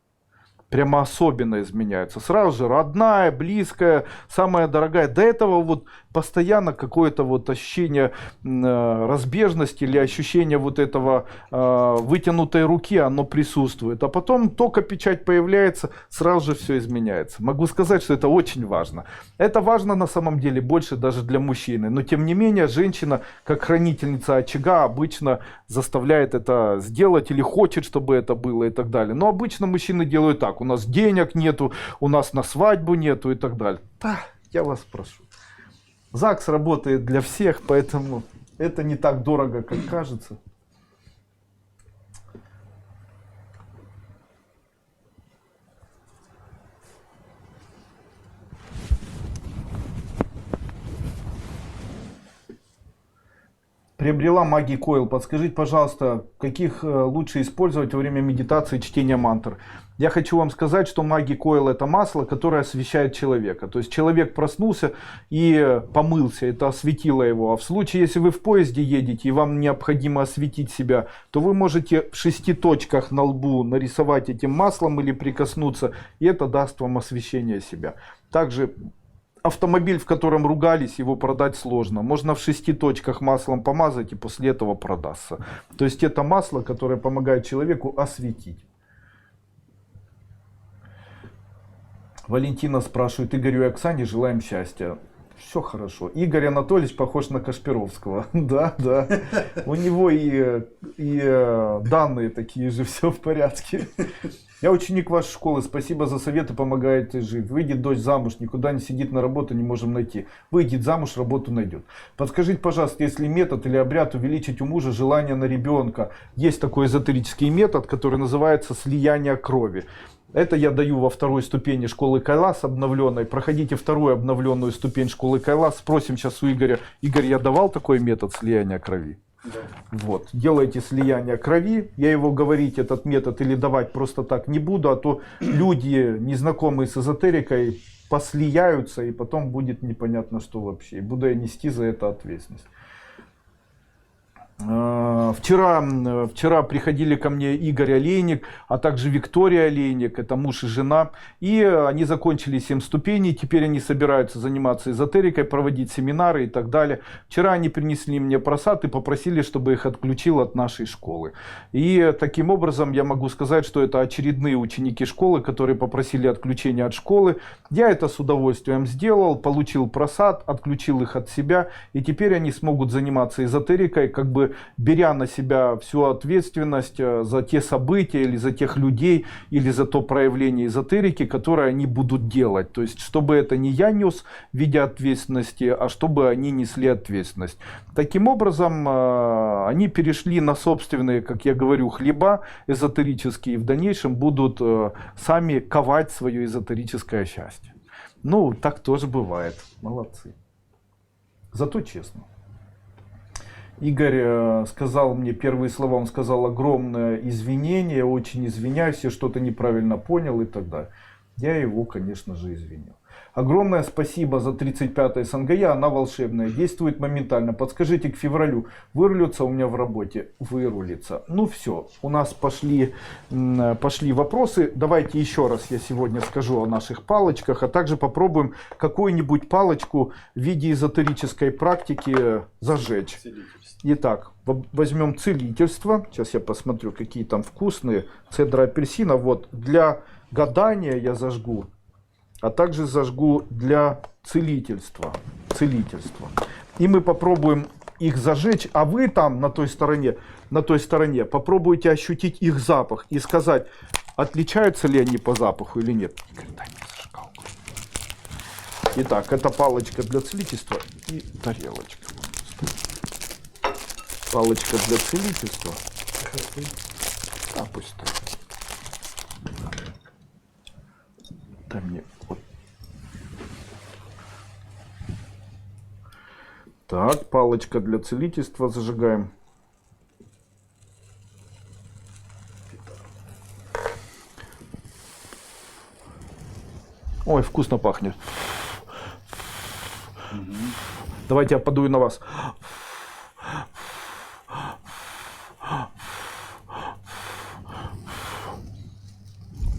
Прямо особенно изменяются. Сразу же родная, близкая, самая дорогая. До этого вот постоянно какое-то вот ощущение разбежности или ощущение вот этого вытянутой руки, оно присутствует. А потом только печать появляется, сразу же все изменяется. Могу сказать, что это очень важно. Это важно на самом деле больше даже для мужчины. Но тем не менее, женщина, как хранительница очага, обычно заставляет это сделать или хочет, чтобы это было и так далее. Но обычно мужчины делают так: у нас денег нету, у нас на свадьбу нету и так далее. Да, я вас прошу. ЗАГС работает для всех, поэтому это не так дорого, как кажется. Приобрела Маги Койл. Подскажите, пожалуйста, каких лучше использовать во время медитации и чтения мантр? Я хочу вам сказать, что Маги Койл — это масло, которое освещает человека. То есть человек проснулся и помылся, это осветило его. А в случае, если вы в поезде едете и вам необходимо осветить себя, то вы можете в 6 точках на лбу нарисовать этим маслом или прикоснуться, и это даст вам освещение себя. Также автомобиль, в котором ругались, его продать сложно. Можно в 6 точках маслом помазать, и после этого продастся. То есть это масло, которое помогает человеку осветить. Валентина спрашивает: Игорю и Оксане желаем счастья. Все хорошо. Игорь Анатольевич похож на Кашпировского. Да. У него и данные такие же, все в порядке. Я ученик вашей школы, спасибо за советы, помогаете жить. Выйдет дочь замуж, никуда не сидит на работу, не можем найти. Выйдет замуж, работу найдет. Подскажите, пожалуйста, если метод или обряд увеличить у мужа желание на ребенка. Есть такой эзотерический метод, который называется слияние крови. Это я даю во 2-й ступени школы Кайлас обновленной. Проходите 2-ю обновленную ступень школы Кайлас. Спросим сейчас у Игоря. Игорь, я давал такой метод слияния крови? Да. Вот. Делайте слияние крови. Я его говорить, этот метод, или давать просто так не буду, а то люди, незнакомые с эзотерикой, послияются, и потом будет непонятно что вообще. И буду я нести за это ответственность. Вчера приходили ко мне Игорь Олейник, а также Виктория Олейник, это муж и жена. И они закончили 7 ступеней, теперь они собираются заниматься эзотерикой, проводить семинары и так далее. Вчера они принесли мне просад и попросили, чтобы их отключил от нашей школы. И таким образом я могу сказать, что это очередные ученики школы, которые попросили отключения от школы. Я это с удовольствием сделал, получил просад, отключил их от себя. И теперь они смогут заниматься эзотерикой, как бы беря на себя всю ответственность за те события или за тех людей или за то проявление эзотерики, которое они будут делать. То есть, чтобы это не я нес в виде ответственности, а чтобы они несли ответственность. Таким образом, они перешли на собственные, как я говорю, хлеба эзотерические и в дальнейшем будут сами ковать свое эзотерическое счастье. Ну, так тоже бывает. Молодцы. Зато честно. Игорь сказал мне первые слова, он сказал огромное извинение, очень извиняюсь, я что-то неправильно понял и так далее. Я его, конечно же, извинил. Огромное спасибо за 35-е Сангая, она волшебная, действует моментально. Подскажите, к февралю вырулится у меня в работе? Вырулится. Ну все, у нас пошли вопросы. Давайте еще раз я сегодня скажу о наших палочках, а также попробуем какую-нибудь палочку в виде эзотерической практики зажечь. Итак, возьмем целительство. Сейчас я посмотрю, какие там вкусные. Цедра апельсина. Вот, для гадания я зажгу. А также зажгу для целительства. И мы попробуем их зажечь, а вы там на той стороне попробуйте ощутить их запах и сказать, отличаются ли они по запаху или нет. Итак, это палочка для целительства и тарелочка. Палочка для целительства. А пусть так. Дай мне вот. Так, палочка для целительства зажигаем. Ой, вкусно пахнет. Давайте я подую на вас.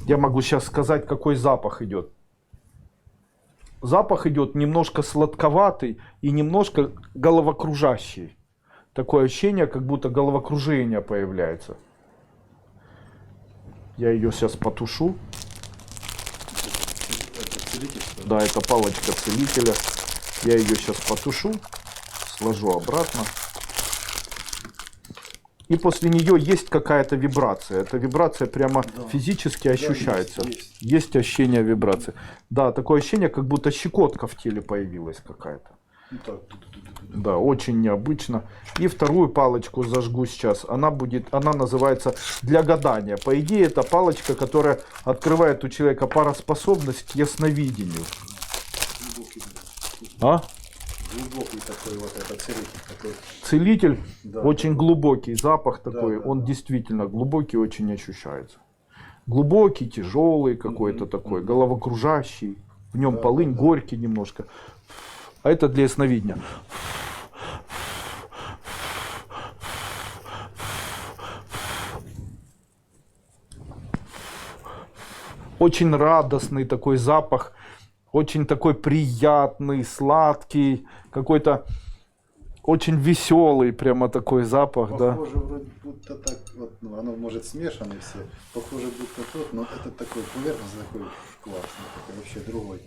Я могу сейчас сказать, какой запах идет. Запах идет немножко сладковатый и немножко головокружащий. Такое ощущение, как будто головокружение появляется. Я ее сейчас потушу. Да, это палочка целителя. Я ее сейчас потушу, сложу обратно. И после нее есть какая-то вибрация. Эта вибрация прямо физически ощущается. Есть ощущение вибрации. Да, такое ощущение, как будто щекотка в теле появилась какая-то. Да, очень необычно. И вторую палочку зажгу сейчас. Она называется для гадания. По идее, это палочка, которая открывает у человека пароспособность к ясновидению. А? Глубокий такой вот этот целитель. Такой. Целитель, да, очень глубокий запах такой, он действительно глубокий, очень ощущается. Глубокий, тяжелый какой-то такой, головокружащий, в нем полынь, горький немножко. А это для ясновидения. Очень радостный такой запах. Очень такой приятный, сладкий, какой-то очень веселый, прямо такой запах. Похоже, да. вроде будто так, вот, ну, оно может смешанное все. Похоже, будто тот, но это такой поверхностный, такой классный, такой вообще другой.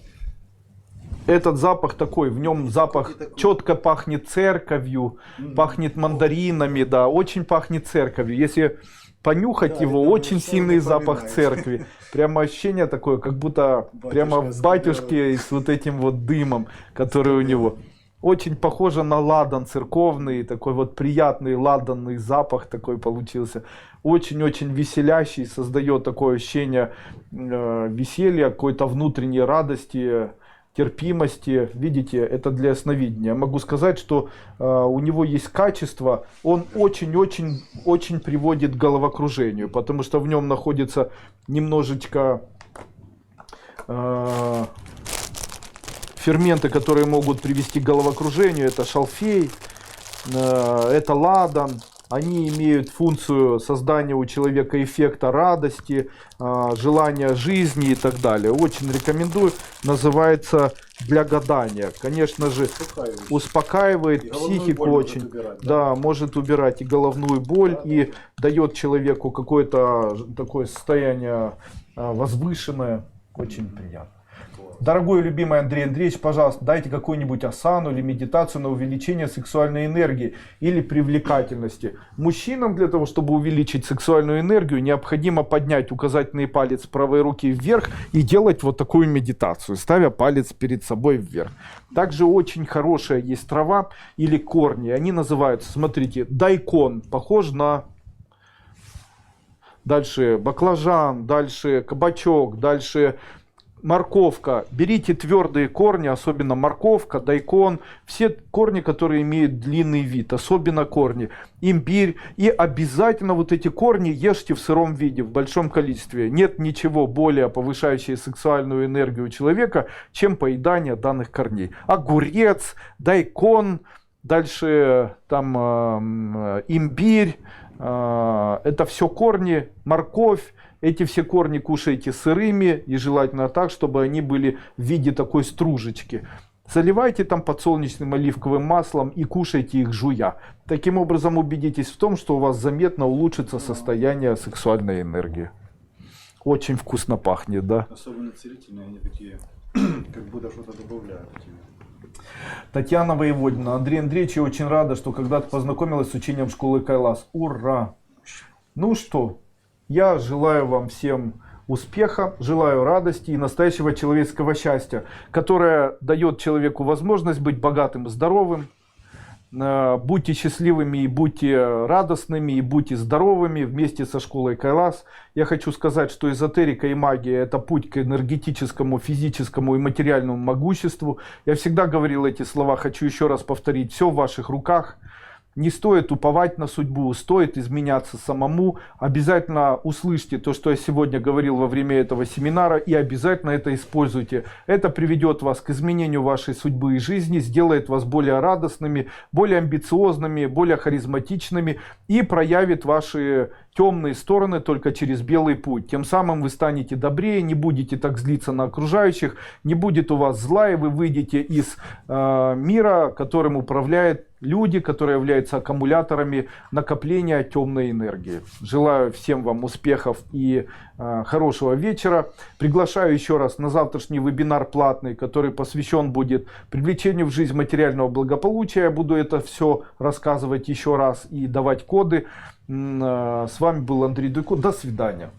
Этот запах такой, в нем запах четко пахнет церковью, пахнет мандаринами, да, очень пахнет церковью. Если понюхать его, очень сильный запах церкви. Прямо ощущение такое, как будто прямо в батюшке с вот этим вот дымом, который у него. Очень похоже на ладан церковный, такой вот приятный ладанный запах такой получился. Очень-очень веселящий, создает такое ощущение веселья, какой-то внутренней радости, терпимости. Видите, это для ясновидения. Могу сказать, что у него есть качество, он очень-очень приводит к головокружению, потому что в нем находится немножечко ферменты, которые могут привести к головокружению. Это шалфей, это ладан. Они имеют функцию создания у человека эффекта радости, желания жизни и так далее. Очень рекомендую. Называется для гадания. Конечно же, успокаивает И головную психику боль может очень. убирать, Да, может убирать и головную боль, и дает человеку какое-то такое состояние возвышенное. Очень приятно. Дорогой и любимый Андрей Андреевич, пожалуйста, дайте какую-нибудь асану или медитацию на увеличение сексуальной энергии или привлекательности. Мужчинам для того, чтобы увеличить сексуальную энергию, необходимо поднять указательный палец правой руки вверх и делать вот такую медитацию, ставя палец перед собой вверх. Также очень хорошая есть трава или корни. Они называются, смотрите, дайкон, похож на... Дальше баклажан, дальше кабачок, дальше... Морковка. Берите твердые корни, особенно морковка, дайкон, все корни, которые имеют длинный вид, особенно корни, имбирь. И обязательно вот эти корни ешьте в сыром виде, в большом количестве. Нет ничего более повышающего сексуальную энергию человека, чем поедание данных корней. Огурец, дайкон, дальше там имбирь, это все корни, морковь. Эти все корни кушайте сырыми и желательно так, чтобы они были в виде такой стружечки. Заливайте там подсолнечным оливковым маслом и кушайте их жуя. Таким образом убедитесь в том, что у вас заметно улучшится состояние сексуальной энергии. Очень вкусно пахнет, да? Особенно целительные, они такие, как будто что-то добавляют. Татьяна Воеводина. Андрей Андреевич, я очень рада, что когда-то познакомилась с учением школы Кайлас. Ура! Ну что? Я желаю вам всем успеха, желаю радости и настоящего человеческого счастья, которое дает человеку возможность быть богатым и здоровым. Будьте счастливыми и будьте радостными и будьте здоровыми вместе со школой Кайлас. Я хочу сказать, что эзотерика и магия – это путь к энергетическому, физическому и материальному могуществу. Я всегда говорил эти слова, хочу еще раз повторить. Все в ваших руках. Не стоит уповать на судьбу, стоит изменяться самому. Обязательно услышьте то, что я сегодня говорил во время этого семинара, и обязательно это используйте. Это приведет вас к изменению вашей судьбы и жизни, сделает вас более радостными, более амбициозными, более харизматичными и проявит ваши темные стороны только через белый путь. Тем самым вы станете добрее, не будете так злиться на окружающих, не будет у вас зла, и вы выйдете из мира, которым управляют люди, которые являются аккумуляторами накопления темной энергии. Желаю всем вам успехов и хорошего вечера. Приглашаю еще раз на завтрашний вебинар платный, который посвящен будет привлечению в жизнь материального благополучия. Я буду это все рассказывать еще раз и давать коды. С вами был Андрей Дуйко. До свидания.